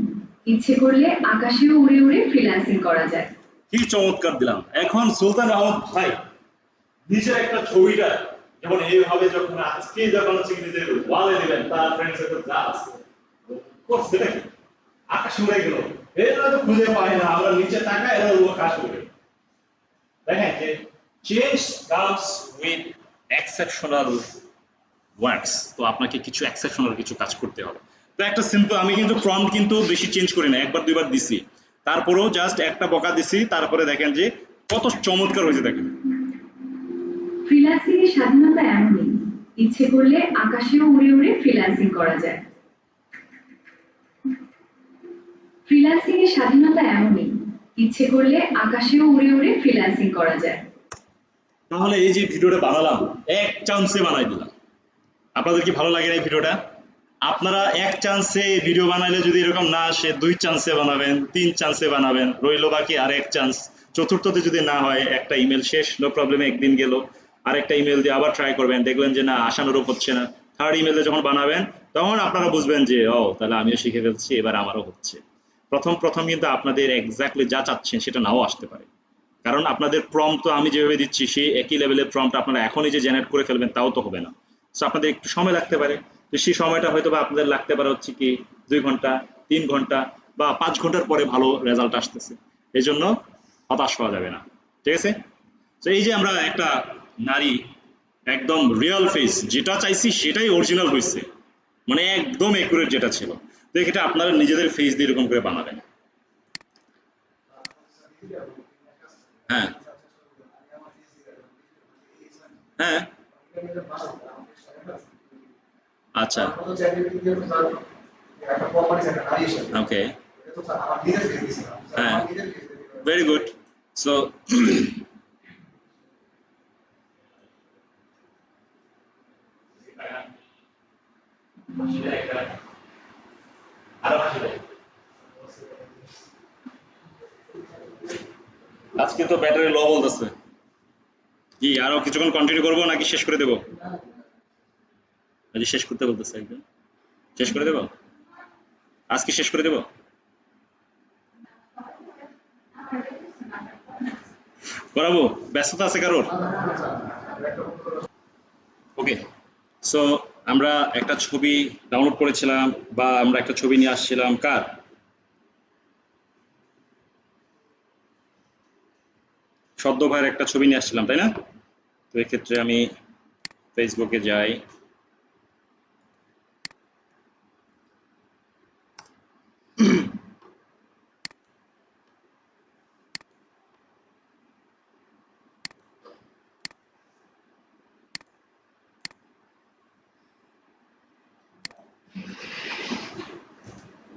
Speaker 4: ইচ্ছে করলে আকাশেও উড়ে উড়ে ফ্রিল্যান্সিং করা যায়।
Speaker 1: কি চমৎকার দিলাম। এখন সুলতান আহমদ ভাই নিজের একটা ছবিটা যেমন এইভাবে যখন আজকে যখন হচ্ছে নিজের ওয়ালে দিবেন, তার ফ্রেন্ডস এর যা আছে করছে নাকি আকাশ উড়ে গেল, এরা তো খুঁজে পায় না, আমরা নিচে তাকাই এরা আকাশ উড়ে। দেখেন যে change comes with exceptional works, তো আপনাকে কিছু এক্সেপশনাল কিছু কাজ করতে হবে। তো একটা সিম্পল, আমি কিন্তু প্রম্পট কিন্তু বেশি চেঞ্জ করি না, একবার দুইবার দিছি, তারপরেও জাস্ট একটা বকা দিছি, তারপরে দেখেন যে কত চমৎকার হয়েছে। দেখেন
Speaker 4: ফ্রিল্যান্সিং এর স্বাধীনতা এমনই, ইচ্ছে করলে আকাশেও উড়ে উড়ে ফ্রিল্যান্সিং করা যায়। ফ্রিল্যান্সিং এর স্বাধীনতা এমনই, ইচ্ছে করলে আকাশেও উড়ে উড়ে ফ্রিল্যান্সিং করা যায়।
Speaker 1: তাহলে এই যে ভিডিওটা বানালাম এক চান্সে বানাই দিলাম। আপনাদের কি ভালো লাগে এই ভিডিওটা? আপনারা এক চান্সে ভিডিও বানাইলে যদি এরকম না আসে 2 চান্সে বানাবেন, 3 চান্সে বানাবেন, রইলো বাকি আর এক চান্স। চতুর্থতে যদি না হয় একটা ইমেল শেষ, নো প্রবলেম, একদিন গেল, আরেকটা ইমেল দিয়ে আবার ট্রাই করবেন, দেখলেন যে না আশানুরূপ হচ্ছে না, থার্ড ইমেলে যখন বানাবেন তখন আপনারা বুঝবেন যে ও তাহলে আমিও শিখে ফেলছি, এবার আমারও হচ্ছে। প্রথম প্রথম কিন্তু আপনাদের এক্স্যাক্টলি যা চাচ্ছেন সেটা নাও আসতে পারে, কারণ আপনাদের প্রম্পট তো আমি যেভাবে দিচ্ছি সেই একই লেভেলের প্রম্পট আপনারা এখনই যে জেনারেট করে ফেলবেন তাও তো হবে না। সো আপনাদের একটু সময় লাগতে পারে। তো সেই সময়টা হয়তো বা আপনাদের লাগতে পারে হচ্ছে কি 2 ঘন্টা, 3 ঘন্টা বা 5 ঘন্টার পরে ভালো রেজাল্ট আসতেছে। এই জন্য হতাশ হওয়া যাবে না, ঠিক আছে? তো এই যে আমরা একটা নারী একদম রিয়েল ফেস যেটা চাইছি সেটাই অরিজিনাল হয়েছে, মানে একদম একুরেট যেটা ছিল। তো এটা আপনারা নিজেদের ফেস দিয়ে এরকম করে বানাবেন। হ্যাঁ হ্যাঁ আচ্ছা ওকে হ্যাঁ ভেরি গুড। সো আজকে তো ব্যাটারি লো বলতেছে, কি আরো কিছুক্ষণ কন্টিনিউ করবো নাকি শেষ করে দেবো? শেষ করতে বলতেছে একদম, শেষ করে দেবো, আজকে শেষ করে দেবো। করাবো, ব্যস্ততা আছে কারোর? ওকে, সো আমরা একটা ছবি ডাউনলোড করেছিলাম বা আমরা একটা ছবি নিয়ে আসছিলাম কার? সদ্য ভাইয়ের একটা ছবি নিয়ে আসছিলাম, তাই না? তো এক্ষেত্রে আমি ফেসবুকে যাই,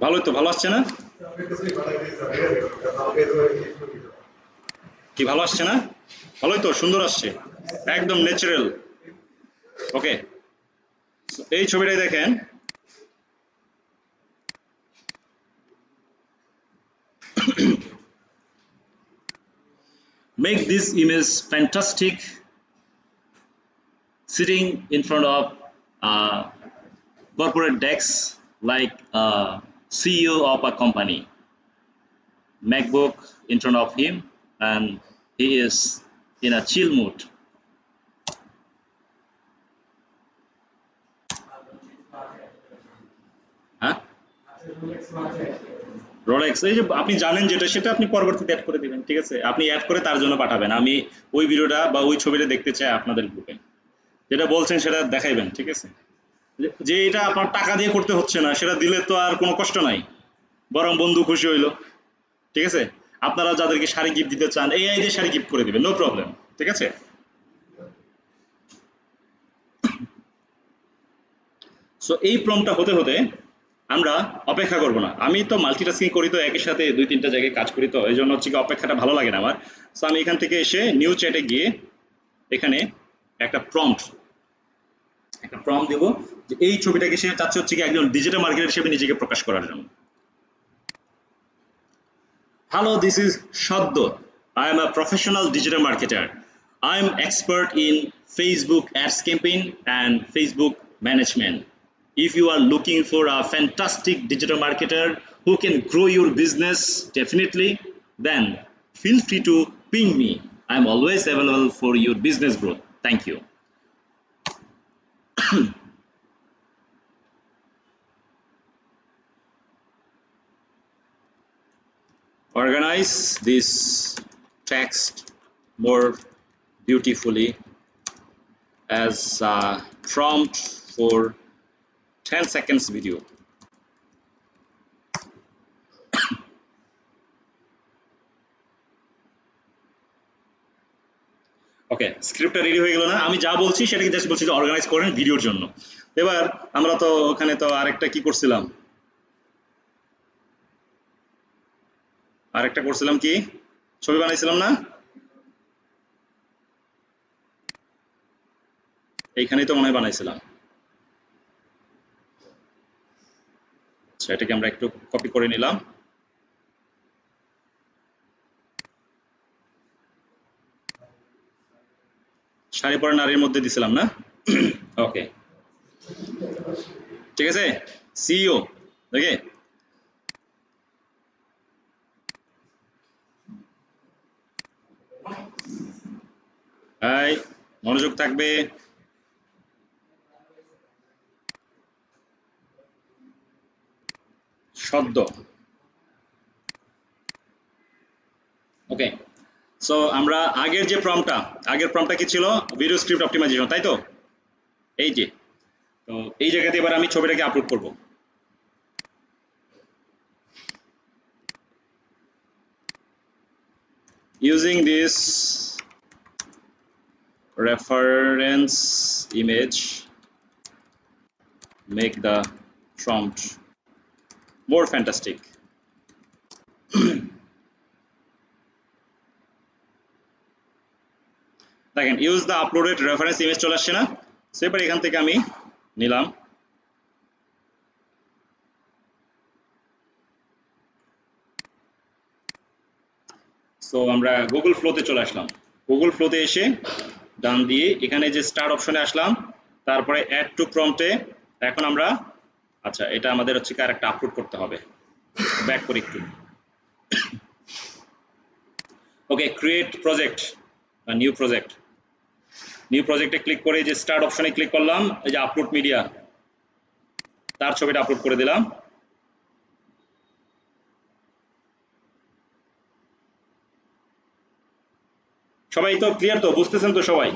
Speaker 1: ভালোই তো, ভালো আসছে না? কি ভালো আসছে না? ভালোই তো, সুন্দর আসছে, একদম ন্যাচারাল। ওকে, এই ছবিটাই দেখেন, make this image fantastic sitting in front of corporate decks like a CEO of a company. MacBook in front of him and he is in a chill mood. হ্যাঁ, রোলেক্স, এই যে আপনি জানেন যেটা সেটা আপনি পরবর্তীতে অ্যাড করে দিবেন, ঠিক আছে? আপনি অ্যাড করে তার জন্য পাঠাবেন, আমি ওই ভিডিওটা বা ওই ছবিটা দেখতে চাই আপনাদের গ্রুপে, যেটা বলছেন সেটা দেখাইবেন, ঠিক আছে? যে এটা আপনার টাকা দিয়ে করতে হচ্ছে না সেটা দিলে তো আর কোনো কষ্ট নাই, বরং বন্ধু খুশি হইলো, ঠিক আছে? আপনারা যাদেরকে শাড়ি গিফট দিতে চান এই যে শাড়ি গিফট করে দিবেন, নো প্রবলেম, ঠিক আছে? সো এই প্রমটা হতে হতে আমরা অপেক্ষা করব না, আমি তো মাল্টিটাস্কিং করি তো একই সাথে 2-3টা জায়গায় কাজ করি, তো এই জন্য হচ্ছে কি অপেক্ষাটা ভালো লাগে না আমার। সো আমি এখান থেকে এসে নিউ চ্যাটে গিয়ে এখানে একটা প্রম্পট দেব যে এই ছবিটাকে সে চাচ্ছে হচ্ছে কি একজন ডিজিটাল মার্কেটার হিসেবে নিজেকে প্রকাশ করার জন্য। Hello, this is Shaddo. I am a professional digital marketer. I am expert in Facebook ads campaign and Facebook management. If you are looking for a fantastic digital marketer who can grow your business definitely, then feel free to ping me. I am always available for your business growth. Thank you. Organize this text more beautifully as a prompt for 10 seconds video. Okay, স্ক্রিপ্টটা ready হয়ে গেল না? আমি যা বলছি সেটাকে just বলছি যে অর্গানাইজ করেন ভিডিওর জন্য। এবার আমরা তো ওখানে তো আরেকটা কি করছিলাম, কি ছবি বানাইছিলাম না? এইখানেই তো মনে হয় বানাইছিলাম। আচ্ছা, এটাকে আমরা একটু কপি করে নিলাম। শাড়ি পরা নারীর মধ্যে দিছিলাম না? ওকে, ঠিক আছে। সিইও ওকে, মনোযোগ থাকবে। সদ্য, ওকে। সো আমরা আগের প্রম্পটটা কি ছিল? ভিডিও স্ক্রিপ্ট অপটিমাইজেশন, তাই তো? এই যে, তো এই জায়গাতে এবার আমি ছবিটাকে আপলোড করব। Using this reference image, make the prompt more fantastic. দেখেন, use the uploaded reference image চলে আসছে না? সেবার এখান থেকে আমি নিলাম। সো আমরা গুগল ফ্লোতে চলে আসলাম। গুগল ফ্লোতে এসে ডান দিয়ে এখানে যে স্টার্ট অপশনে আসলাম, তারপরে অ্যাড টু প্রম্পটে এখন আমরা, আচ্ছা এটা আমাদের হচ্ছে কি আরেকটা আপলোড করতে হবে। ব্যাক করি একটু। Okay, create project, new project. New প্রজেক্টে ক্লিক করে যে স্টার্ট অপশনে ক্লিক করলাম, এই যে আপলোড মিডিয়া, তার ছবিটা আপলোড করে দিলাম। সবাই তো ক্লিয়ার তো? বুঝতেছেন তো সবাই?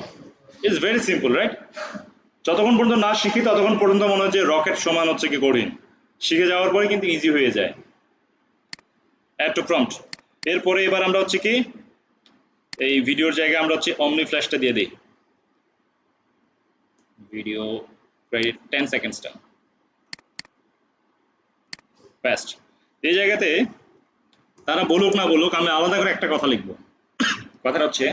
Speaker 1: It's very simple, right? যতক্ষণ পর্যন্ত না শিখি ততক্ষণ পর্যন্ত মনে হয় যে রকেট সমান হচ্ছে কি কঠিন, শিখে যাওয়ার পরে কিন্তু ইজি হয়ে যায়। অ্যাড টু প্রম্পট, এরপরে এবার আমরা হচ্ছে কি এই ভিডিওর জায়গায় আমরা হচ্ছে অমনি ফ্ল্যাশটা দিয়ে দিই। ভিডিও ক্রেডিট 10 সেকেন্ডসটা ফাস্ট। এই জায়গাতে তারা বলুক না বলুক, আমি আলাদা করে একটা কথা লিখবো। কথাটা হচ্ছে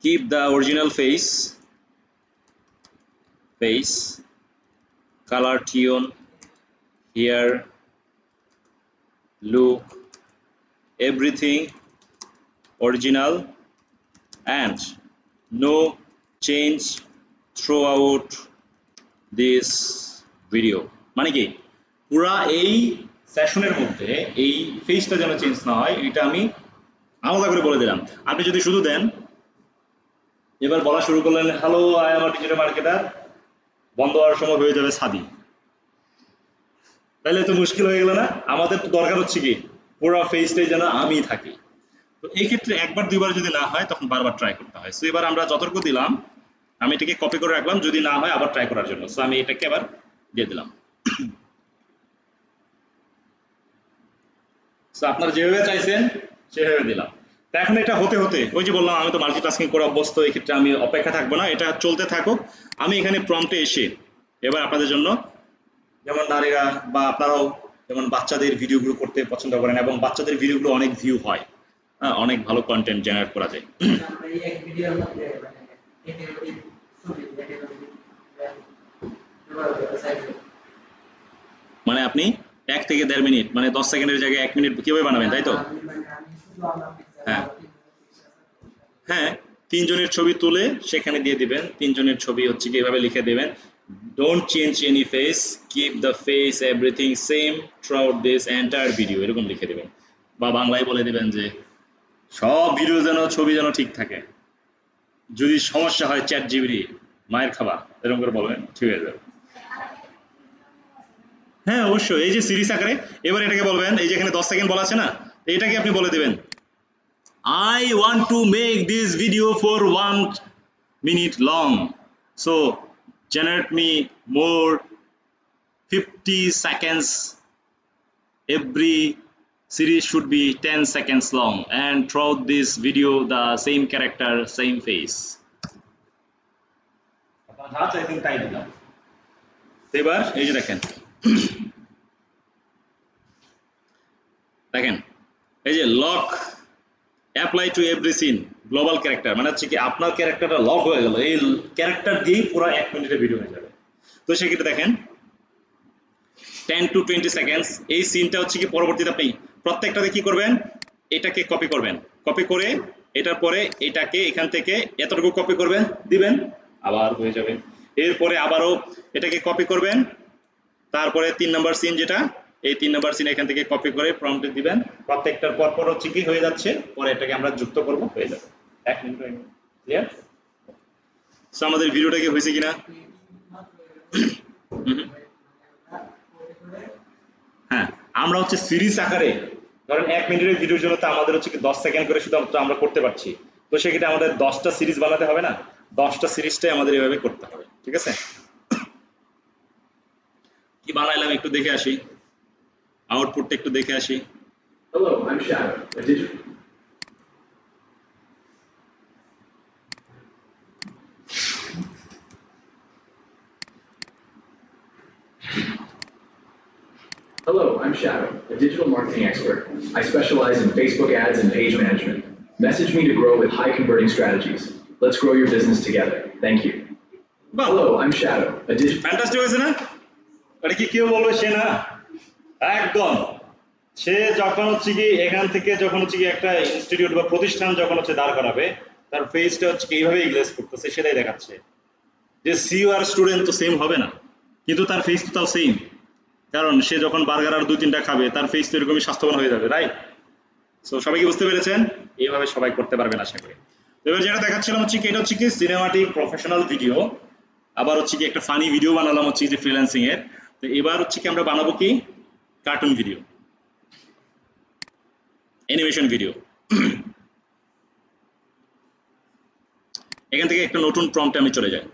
Speaker 1: keep the original face, color, tone, hair, look, everything original and no change throughout this video. মানে কি, পুরা এই সেশনের মধ্যে এই ফেসটা যেন চেঞ্জ না হয়, এটা আমি আলাদা করে বলে দিলাম। আপনি যদি শুধু দেন, এবার বলা শুরু করলেন hello I am digital marketer, বন্ধ হওয়ার সময় হয়ে যাবে সাদি, তাহলে তো মুশকিল হয়ে গেল না? আমাদের তো দরকার হচ্ছে কি পুরো ফেসটাই যেন আমি থাকি। তো এই ক্ষেত্রে একবার দুইবার যদি না হয় তখন বারবার ট্রাই করতে হয়। সো এবার আমরা যতটুকু দিলাম আমি এটাকে কপি করে রাখলাম, যদি না হয় আবার ট্রাই করার জন্য। সো আমি এটাকে আবার দিয়ে দিলাম। সো আপনারা যেভাবে চাইছেন সেভাবে দিলাম। তা এখন এটা হতে হতে, ওই যে বললাম আমি তো মাল্টিটাস্কিং করে অভ্যস্ত, এই ক্ষেত্রে আমি অপেক্ষা থাকবো না, এটা চলতে থাকুক। আমি এখানে প্রম্পটে এসে এবার আপনাদের জন্য, যেমন নারীরা বা আপনারাও যেমন বাচ্চাদের ভিডিওগুলো করতে পছন্দ করেন এবং বাচ্চাদের ভিডিওগুলো অনেক ভিউ হয়, হ্যাঁ, অনেক ভালো কন্টেন্ট জেনারেট করা যায়।
Speaker 3: আমরা এই এক ভিডিওর মধ্যে
Speaker 1: মানে আপনি 1 থেকে 1.5 মিনিট, মানে 10 সেকেন্ডের জায়গায় 1 মিনিট কিভাবে বানাবেন, তাই তো? হ্যাঁ হ্যাঁ, 3 জনের ছবি তুলে সেখানে দিয়ে দিবেন। 3 জনের ছবি হচ্ছে কি এভাবে লিখে দিবেন, don't change any face, keep the face everything same throughout this entire video, এরকম লিখে দিবেন। বা বাংলায় বলে দিবেন যে সব ভিডিও যেন ছবি যেন ঠিক থাকে, যদি সমস্যা হয় চ্যাট জিপিটি মায়ের খাবা, এরকম করে বলবেন, ঠিক হয়ে যাবে। হ্যাঁ অবশ্যই, এই যে সিরিজ আকারে। এবার এটাকে বলবেন, এই যে এখানে 10 সেকেন্ড বলা আছে না, এটাকে আপনি বলে দিবেন I want to make this video for 1 minute long, so generate me more 50 seconds, every series should be 10 seconds long and throughout this video the same character same face. আপনারা যা চাইছেন তাই দিলাম। এবার এই যে দেখেন, দেখেন এই যে lock apply to every scene global character, মানে হচ্ছে কি আপনার ক্যারেক্টারটা লক হয়ে গেল, এই ক্যারেক্টার দিয়েই পুরো 1 মিনিটের ভিডিও হয়ে যাবে। তো সেক্ষেত্রে দেখেন 10 to 20 সেকেন্ডস। এই সিনটা হচ্ছে কি পরবর্তীতে আপনি প্রত্যেকটাতে কি করবেন, এটাকে কপি করবেন, কপি করে এটার পরে এটাকে এখান থেকে এতটুকু কপি করবেন, দিবেন, আবার হয়ে যাবে। এরপরে আবারও এটাকে কপি করবেন, তারপরে 3 নাম্বার সিন যেটা, এই 3 নাম্বার সিন এখান থেকে কপি করে প্রম্পটে দিবেন। প্রত্যেকটার পর পর হচ্ছে কি হয়ে যাচ্ছে, পরে এটাকে আমরা যুক্ত করব, হয়ে যাবে। 1 মিনিট হয়ে গেল, ক্লিয়ার? সো আমাদের ভিডিওটা কি হয়েছে কিনা? হ্যাঁ, আমরা হচ্ছে সিরিজ আকারে, ধরেন 1 মিনিটের ভিডিওর জন্য তো আমাদের হচ্ছে কি 10 সেকেন্ড করে শুধু আমরা করতে পারছি, তো সেক্ষেত্রে আমাদের 10টা সিরিজ বানাতে হবে না, 10টা সিরিজটাই আমাদের এভাবে করতে হবে, ঠিক আছে? কি বানাইলাম একটু দেখে আসি, আউটপুটটা একটু দেখে আসি।
Speaker 5: Hello, I'm Shadow, a digital. Hello, I'm Shadow, a digital marketing expert. I specialize in Facebook ads and page management. Message me to grow with high converting strategies. Let's grow your business together. Thank you.
Speaker 1: বাহ,
Speaker 5: Hello, I'm Shadow, a digital.
Speaker 1: Fantastic হয়েছে না? এটা কি কেউ বলবে সে না? একদম। সে যখন হচ্ছে কি এখান থেকে যখন হচ্ছে কি একটা ইনস্টিটিউট বা প্রতিষ্ঠান যখন হচ্ছে দাঁড় করাবে, তার ফেসটা হচ্ছে কি এইভাবে ইংলিশ করতেছে, সেটাই দেখাচ্ছে। যে সিইও আর স্টুডেন্ট তো সেম হবে না, কিন্তু তার ফেস তো তাও সেম, কারণ সে যখন বার্গার আর 2-3টা খাবে তার ফেস তো এরকমই স্বাস্থ্যবান হয়ে যাবে, রাইট? সো সবাই কি বুঝতে পেরেছেন? এইভাবে সবাই করতে পারবেন আশা করি। এবার যেটা দেখাচ্ছিলাম হচ্ছে কি, এটা হচ্ছে কি সিনেমাটিক প্রফেশনাল ভিডিও, আবার হচ্ছে কি একটা ফানি ভিডিও বানালাম হচ্ছে যে ফ্রিল্যান্সিং এর। তো এবার হচ্ছে কি আমরা বানাবো কি কার্টুন ভিডিও, অ্যানিমেশন ভিডিও। এখান থেকে একটা নতুন প্রম্পটে আমি চলে যাই।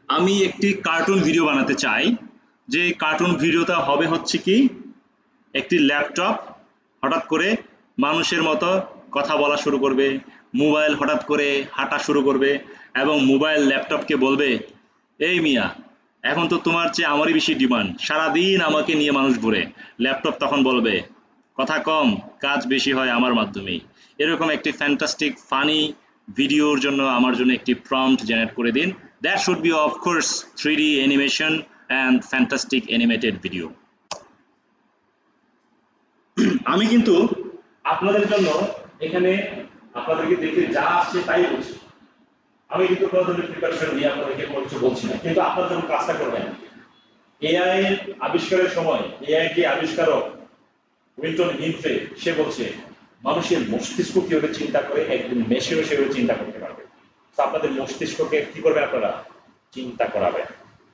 Speaker 1: আমি একটি কার্টুন ভিডিও বানাতে চাই, যে কার্টুন ভিডিওটা হবে হচ্ছে কি একটি ল্যাপটপ হঠাৎ করে মানুষের মতো কথা বলা শুরু করবে, মোবাইল হঠাৎ করে হাঁটা শুরু করবে, এবং মোবাইল ল্যাপটপকে বলবে, এই মিয়া, এখন তো তোমার চেয়ে আমারই বেশি ডিমান্ড, সারাদিন আমাকে নিয়ে মানুষ ঘুরে। ল্যাপটপ তখন বলবে, কথা কম কাজ বেশি হয় আমার মাধ্যমেই। এরকম একটি ফ্যান্টাস্টিক ফানি ভিডিওর জন্য আমার জন্য একটি প্রম্পট জেনারেট করে দিন। That should be of course 3D animation and fantastic animated video. আমি কিন্তু আপনাদের জন্য এখানে আপনাদেরকে দেখে যা আসছে তাই বলছি, আমি কিন্তু কোনো ধরনের প্রিপারেশন নিয়ে আপনাদেরকে কোনো কিছু বলছি না, কিন্তু আপনারা যখন কাজটা করবেন, এআই এর আবিষ্কারের সময় এআই যে আবিষ্কারক উইলটন হিনফে, সে বলছে মানুষের মস্তিষ্ক কিভাবে চিন্তা করে একদিন মেশিনও সেভাবে চিন্তা করতে পারবে। তো আপনাদের মস্তিষ্ককে কি করবেন, আপনারা চিন্তা করাবেন।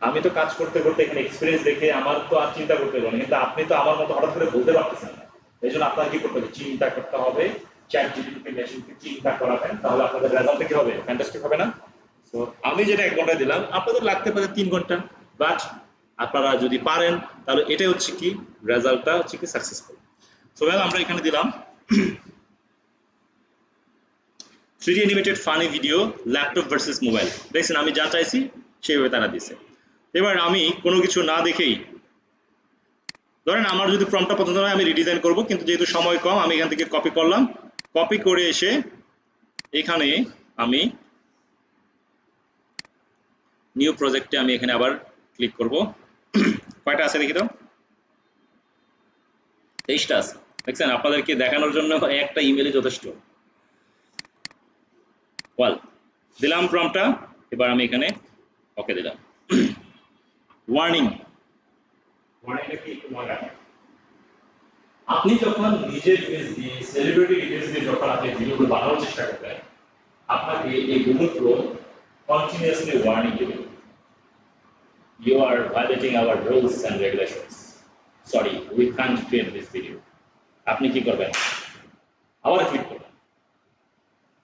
Speaker 1: আমি তো কাজ করতে করতে এখানে এক্সপিরিয়েন্স দেখে আমার তো আর চিন্তা করতে হবে না, কিন্তু আপনি তো আমার মতো হঠাৎ করে বলতে পারতেছেন না। এই জন্য আপনার কি করতে হবে, চিন্তা করতে হবে, চ্যাট জিপিটি মেশিনকে চিন্তা করাবেন, তাহলে আপনাদের রেজাল্ট কি হবে, ফ্যান্টাস্টিক হবে না? সো আমি যেটা 1 ঘন্টা দিলাম, আপনাদের লাগতে পারে 3 ঘন্টা, বাট আপনারা যদি পারেন তাহলে এটাই হচ্ছে কি রেজাল্টটা হচ্ছে কি সাকসেসফুল। সো আমরা এখানে দিলাম 3D animated funny video laptop versus mobile. দেখছেন আমি যা চাইছি সেইভাবে তারা দিছে। এবার আমি কোনো কিছু না দেখেই, ধরেন আমার যদি প্রম্পটটা পছন্দ হয় আমি রিডিজাইন করব, কিন্তু যেহেতু সময় কম আমি এখান থেকে কপি করলাম, কপি করে এসে এখানে আমি নিউ প্রজেক্টে আমি এখানে আবার ক্লিক করব। কয়টা আছে দেখি তো, 23টা আছে। দেখছেন আপনাদেরকে দেখানোর জন্য একটা ইমেলে যথেষ্ট। ওয়াল দিলাম প্রম্পটটা, এবার আমি এখানে ওকে দিলাম। ওয়ার্নিং, ওয়ার্নিংটা কি একটু মনে রাখবেন, আপনি যখন নিজের ইমেজ দিয়ে সেলিব্রিটি ইমেজ দিয়ে যখন আপনি ভিডিওগুলো বানানোর চেষ্টা করবেন, আপনাকে এই গুগল ক্রোম কন্টিনিউয়াসলি ওয়ার্নিং দেবে, you are violating our rules and regulations, sorry we can't create this video। আপনি কি করবেন, আবার ক্লিক করবেন,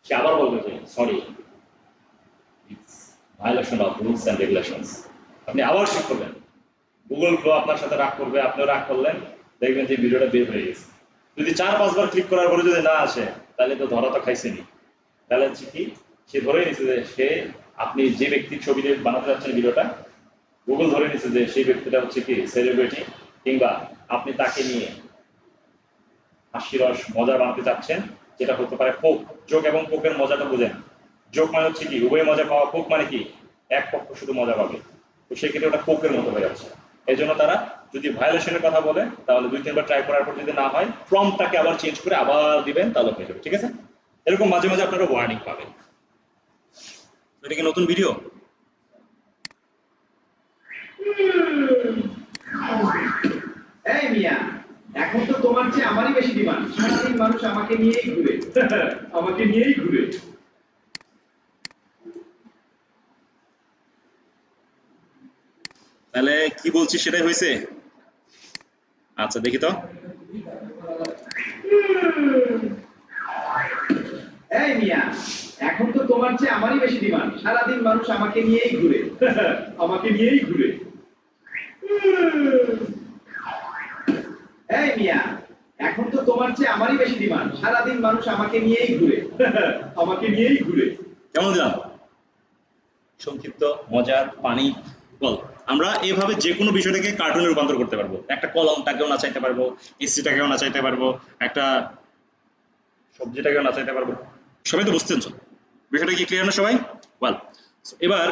Speaker 1: সে আবার বলবে যে sorry it's violation of rules and regulations. আপনি আবার ক্লিক করবেন, গুগল ক্রোম আপনার সাথে রাগ করবে, আপনিও রাগ করলেন, দেখবেন যে ভিডিওটা বের হয়ে গেছে। যদি 4-5 বার ক্লিক করার পরে যদি না আসে, তাহলে তো ধরা তো খাইছেনি। তাহলে হচ্ছে কি সে ধরে নিচ্ছে যে সে, আপনি যে ব্যক্তির ছবি দিয়ে বানাতে যাচ্ছেন ভিডিওটা, গুগল ধরে নিচ্ছে যে সেই ব্যক্তিটা হচ্ছে কি সেলিব্রিটি, কিংবা আপনি তাকে নিয়ে হাসি রস মজা বানাতে চাচ্ছেন, যেটা হতে পারে পোক। জোক এবং পোকের মজাটা বুঝেন, জোক মানে হচ্ছে কি উভয় মজা পাওয়া, পোক মানে কি এক পক্ষ শুধু মজা পাবে, তো সেক্ষেত্রে ওটা পোকের মতো হয়ে যাচ্ছে। এই জন্য তারা যদি ভায়োলেশনের কথা বলে তাহলে 2-3 বার ট্রাই করার পর যদি না হয় প্রম্পটটাকে আবার চেঞ্জ করে আবার দিবেন তাহলে হয়ে যাবে, ঠিক আছে? এরকম মাঝে মাঝে আপনারা ওয়ার্নিং পাবেন। এটা কি নতুন ভিডিও?
Speaker 6: এই মিয়া, এখন তো তোমার চেয়ে আমারই বেশি ডিমান্ড। সারাদিন মানুষ আমাকে নিয়েই ঘুরে। আমাকে নিয়েই ঘুরে।
Speaker 1: তাহলে কি বলছি সেটাই হয়েছে? আচ্ছা দেখি তো।
Speaker 6: এই মিয়া, এখন তো তোমার চেয়ে আমারই বেশি ডিমান্ড। সারাদিন মানুষ আমাকে নিয়েই ঘুরে। আমাকে নিয়েই ঘুরে। এই মিয়া, এখন তো তোমার চেয়ে আমারই বেশি ডিমান্ড। সারাদিন মানুষ আমাকে নিয়েই ঘুরে। আমাকে নিয়েই ঘুরে।
Speaker 1: কেমন দিলাম? সংক্ষিপ্ত, মজার, পানি, বল। আমরা এইভাবে যে কোনো বিষয়টাকে কার্টুনে রূপান্তর করতে পারবো। একটা কলমটাকেও নাচাইতে পারবো, এসিটাকেও নাচাইতে পারবো, একটা সবজিটাকেও নাচাইতে পারবো। সবাই তো বুঝতেন? বিষয়টা কি ক্লিয়ার না সবাই? ওয়েল, এবার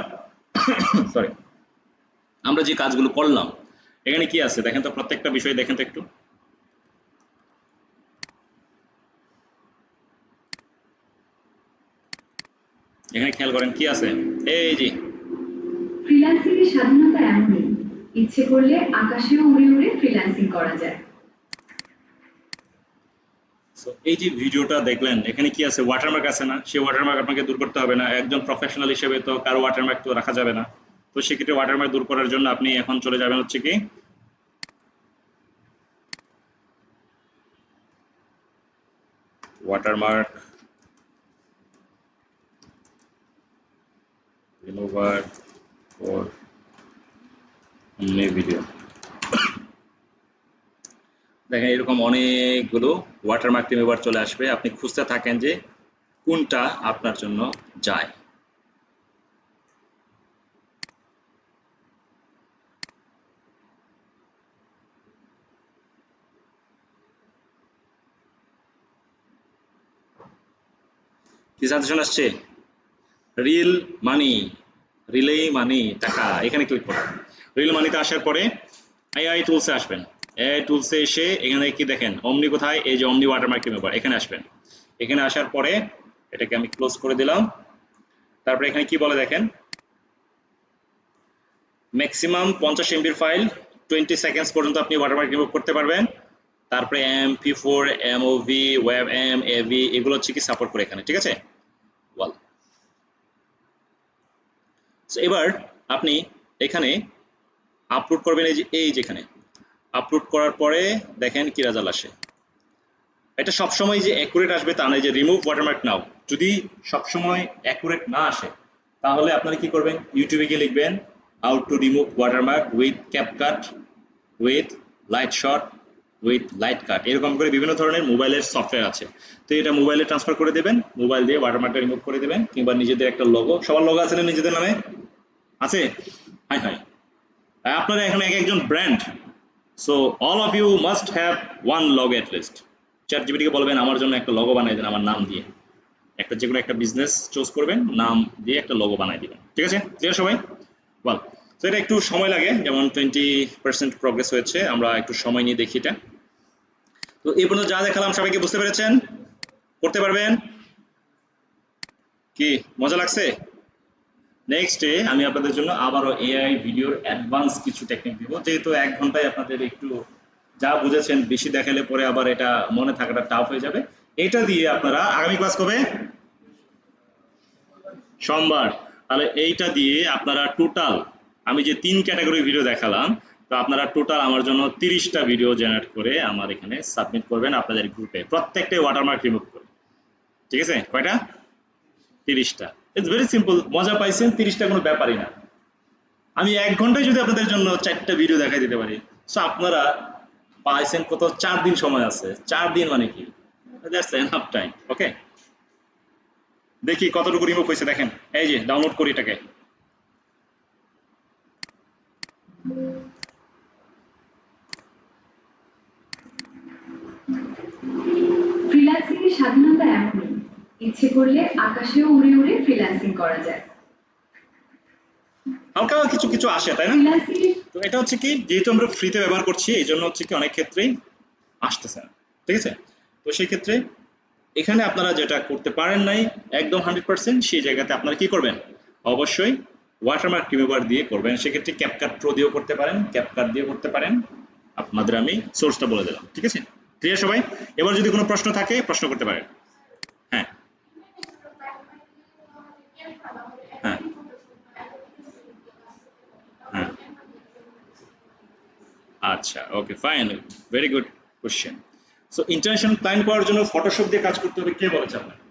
Speaker 1: সরি, আমরা যে কাজগুলো করলাম এখানে কি আছে দেখেন তো, প্রত্যেকটা বিষয় দেখেন তো একটু। এখানে খেয়াল করেন কি আছে, এই যে
Speaker 4: ফ্রিল্যান্সিং এর স্বাধীনতা এমনই, ইচ্ছে করলে আকাশেও উড়ে উড়ে ফ্রিল্যান্সিং করা যায়।
Speaker 1: এই যে ভিডিওটা দেখলেন এখানে কি আছে, ওয়াটারমার্ক আছে না? সেই ওয়াটারমার্ক আপনাকে দূর করতে হবে না। একজন প্রফেশনাল হিসেবে তো কারো ওয়াটারমার্ক তো রাখা যাবে না। তো সেক্ষেত্রে ওয়াটারমার্ক দূর করার জন্য আপনি এখন চলে যাবেন হচ্ছে কি ওয়াটারমার্ক রিমুভার ফর ভিডিও। দেখেন এরকম অনেকগুলো ওয়াটারমার্ক রিমুভার চলে আসবে। আপনি খুঁজতে থাকেন যে কোনটা আপনার জন্য যায়। কি সাজেশন আসছে? রিল মানি, রিলে মানি, টাকা, এখানে ক্লিক করুন। রিল মানিতে আসার পরে এআই টুলসে আসবেন। এআই টুলসে এসে এখানে কি দেখেন, অমনি কোথায়, এই যে অমনি ওয়াটারমার্ক রিমুভার, এখানে আসবেন। এখানে আসার পরে এটাকে আমি ক্লোজ করে দিলাম। তারপরে এখানে কি বলে দেখেন, ম্যাক্সিমাম 50 এমবির ফাইল 20 সেকেন্ডস পর্যন্ত আপনি ওয়াটারমার্ক রিমুভ করতে পারবেন। তারপরে MP4, MOV, WebM, AV এগুলো হচ্ছে কি সাপোর্ট করে এখানে, ঠিক আছে? ওয়াল, এবার আপনি এখানে আপলোড করবেন। এই যেখানে আপলোড করার পরে দেখেন কি রেজাল্ট আসে। এটা সবসময় যে অ্যাকুরেট আসবে তা নয়, যে রিমুভ ওয়াটারমার্ক নাও যদি সবসময় অ্যাকুরেট না আসে তাহলে আপনারা কি করবেন, ইউটিউবে গিয়ে লিখবেন how to remove watermark with CapCut, with light shot, with light cut, এরকম করে বিভিন্ন ধরনের মোবাইলের সফটওয়্যার আছে। তো এটা মোবাইলে ট্রান্সফার করে দেবেন, মোবাইল দিয়ে ওয়াটারমার্কটা রিমুভ করে দেবেন। কিংবা নিজেদের একটা লোগো, সবার লোগো আছে না নিজেদের নামে? আছে? হাই হাই, আপনারা এখানে এক একজন brand, so all of you must have one logo at least. ChatGPT কে বলবেন আমার জন্য একটা লোগো বানিয়ে দেন আমার নাম দিয়ে, একটা যে কোনো একটা বিজনেস চুজ করবেন, নাম দিয়ে একটা লোগো বানিয়ে দিবেন, ঠিক আছে? ক্লিয়ার সবাই? বল। তো এটা একটু সময় লাগে, যেমন 20% প্রগ্রেস হয়েছে, আমরা একটু সময় নিয়ে দেখি এটা। তো এই পর্যন্ত যা দেখালাম সবাইকে বুঝতে পেরেছেন? করতে পারবেন? কি মজা লাগছে? নেক্সটে আমি আপনাদের জন্য আবারও এআই ভিডিওর অ্যাডভান্স কিছু টেকনিক দিব, যেহেতু 1 ঘন্টায় আপনাদের একটু যা বুঝেছেন বেশি দেখালে পরে আবার এটা মনে থাকাটা টাফ হয়ে যাবে। এটা দিয়ে আপনারা আগামী ক্লাস কবে? সোমবার। তাহলে এইটা দিয়ে আপনারা টোটাল, আমি যে 3 ক্যাটাগরি ভিডিও দেখালাম, তো আপনারা টোটাল আমার জন্য 30টা ভিডিও জেনারেট করে আমার এখানে সাবমিট করবেন আপনাদের গ্রুপে, প্রত্যেকটাই ওয়াটারমার্ক রিমুভ করে, ঠিক আছে? কয়টা? 30টা। It's very simple. মজা পাইছেন? 30টা কোনো ব্যাপারই না। আমি 1 ঘন্টায় যদি আপনাদের জন্য 4টা ভিডিও দেখাই দিতে পারি, সো আপনারা পাইছেন কত? 4 দিন সময় আছে। 4 দিন মানে কি? That's enough time. ওকে, দেখি কতটুকু রিমুভ হয়েছে। দেখেন এই যে ডাউনলোড করি এটাকে।
Speaker 4: ফ্রিল্যান্সিং এর স্বাধীনতা এমনই, ইচ্ছে করলে আকাশেও উড়ে উড়ে ফ্রিল্যান্সিং করা যায়।
Speaker 1: হালকা কিছু কিছু আসে, তাই না?
Speaker 4: ফ্রিল্যান্সিং
Speaker 1: তো এটা হচ্ছে কি, যেহেতু আমরা ফ্রিতে ব্যবহার করছি এই জন্য হচ্ছে কি অনেক ক্ষেত্রেই আসতেছে না, ঠিক আছে? তো সেই ক্ষেত্রে এখানে আপনারা যেটা করতে পারেন নাই একদম 100%, সেই জায়গাতে আপনারা কি করবেন, অবশ্যই ওয়াটারমার্ক রিমুভার দিয়ে করবেন। সেক্ষেত্রে ক্যাপকাট প্রো দিয়েও করতে পারেন, ক্যাপকাট দিয়েও করতে পারেন। আপনাদের আমি সোর্সটা বলে দিলাম, ঠিক আছে? ক্লিয়ার সবাই? এবার যদি কোনো প্রশ্ন থাকে প্রশ্ন করতে পারেন। হ্যাঁ হ্যাঁ হ্যাঁ, আচ্ছা, okay, fine, very good question. So international client পাওয়ার জন্য ফটোশপ দিয়ে কাজ করতে হবে, কে বলেছে আপনাকে?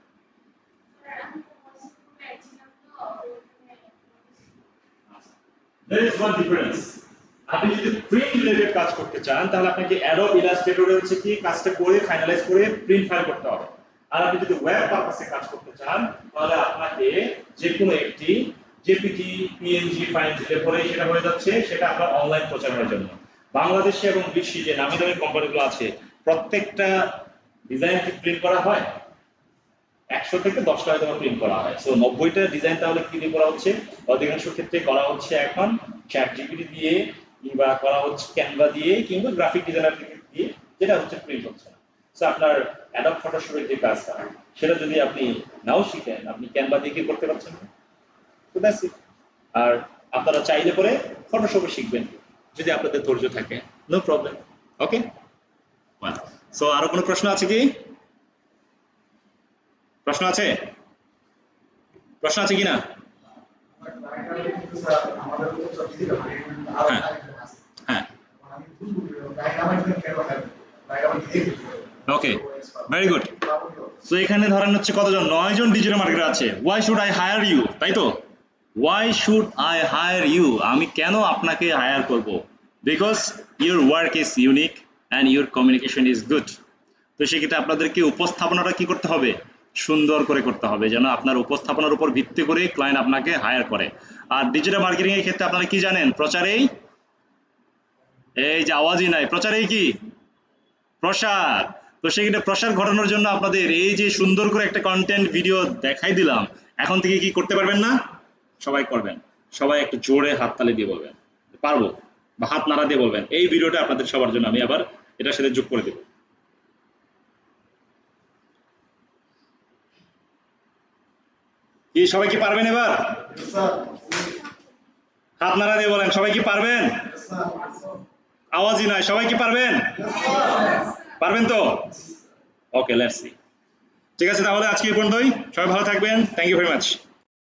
Speaker 1: There is one difference. আপনি যদি প্রিন্ট রিলেটেড কাজ করতে চান তাহলে আপনাকে অ্যাডোব ইলাস্ট্রেটরে হচ্ছে কি কাজটা করে ফাইনালাইজ করে প্রিন্ট ফাইল করতে হবে। আর আপনি যদি ওয়েব পারপাসে কাজ করতে চান তাহলে আপনাকে যে কোনো একটি জেপিজি, পিএনজি ফাইল দিলে পরে সেটা হয়ে যাচ্ছে, সেটা আপনার অনলাইন প্রচারের জন্য। বাংলাদেশে এবং বিশ্বে যে নামি দামি কোম্পানিগুলো আছে প্রত্যেকটা ডিজাইন কি প্রিন্ট করা হয়? 100 থেকে 10টা হয়তো প্রিন্ট করা হয়। সো 90টা ডিজাইন তাহলে কি দিয়ে করা হচ্ছে? অধিকাংশ ক্ষেত্রে করা হচ্ছে এখন চ্যাট জিপিটি দিয়ে, কিংবা করা হচ্ছে ক্যানভা দিয়ে, কিংবা গ্রাফিক ডিজাইনার দিয়ে, যেটা হচ্ছে প্রিন্ট হচ্ছে না। সো আপনার অ্যাডোব ফটোশপের যে কাজটা সেটা যদি আপনি নাও শিখেন, আপনি ক্যানভা দিয়ে কি করতে পারছেন না। তো দ্যাটস ইট। আর আপনারা চাইলে পরে ফটোশপে শিখবেন যদি আপনাদের ধৈর্য থাকে, নো প্রবলেম। ওকে, সো আরো কোনো প্রশ্ন আছে কি? প্রশ্ন আছে? প্রশ্ন আছে কিনা? হ্যাঁ হ্যাঁ, ওকে, ভেরি গুড। সো এখানে ধরেন হচ্ছে কতজন? 9 জন ডিজিটাল মার্কেটার আছে। Why should I hire you, তাই তো? Why should I hire you, আমি কেন আপনাকে হায়ার করব? Because your work is unique and your communication is good. তো সেক্ষেত্রে আপনাদেরকে উপস্থাপনাটা কি করতে হবে? সুন্দর করে করতে হবে, যেন আপনার উপস্থাপনার উপর ভিত্তি করে ক্লায়েন্ট আপনাকে হায়ার করে। আর ডিজিটাল মার্কেটিং এর ক্ষেত্রে আপনারা কি জানেন? প্রচারেই, এই যে আওয়াজই নাই, প্রচারেই কি? প্রসার। তো সেক্ষেত্রে প্রসার ঘটানোর জন্য আপনাদের এই যে সুন্দর করে একটা কন্টেন্ট ভিডিও দেখাই দিলাম, এখন থেকে কি করতে পারবেন না? সবাই করবেন। সবাই একটু জোরে হাততালি দিয়ে বলবেন পারবো, বা হাত নাড়া দিয়ে বলবেন এই ভিডিওটা আপনাদের সবার জন্য, আমি আবার এটার সাথে যোগ করে দেব। কি সবাই কি পারবেন? এবার হাত নাড়া দিয়ে বলেন, সবাই কি পারবেন? আওয়াজই নাই, সবাই কি পারবেন? পারবেন তো? Okay, let's see. ঠিক আছে, তাহলে আজকে এই পর্যন্তই। সবাই ভালো থাকবেন। Thank you very much.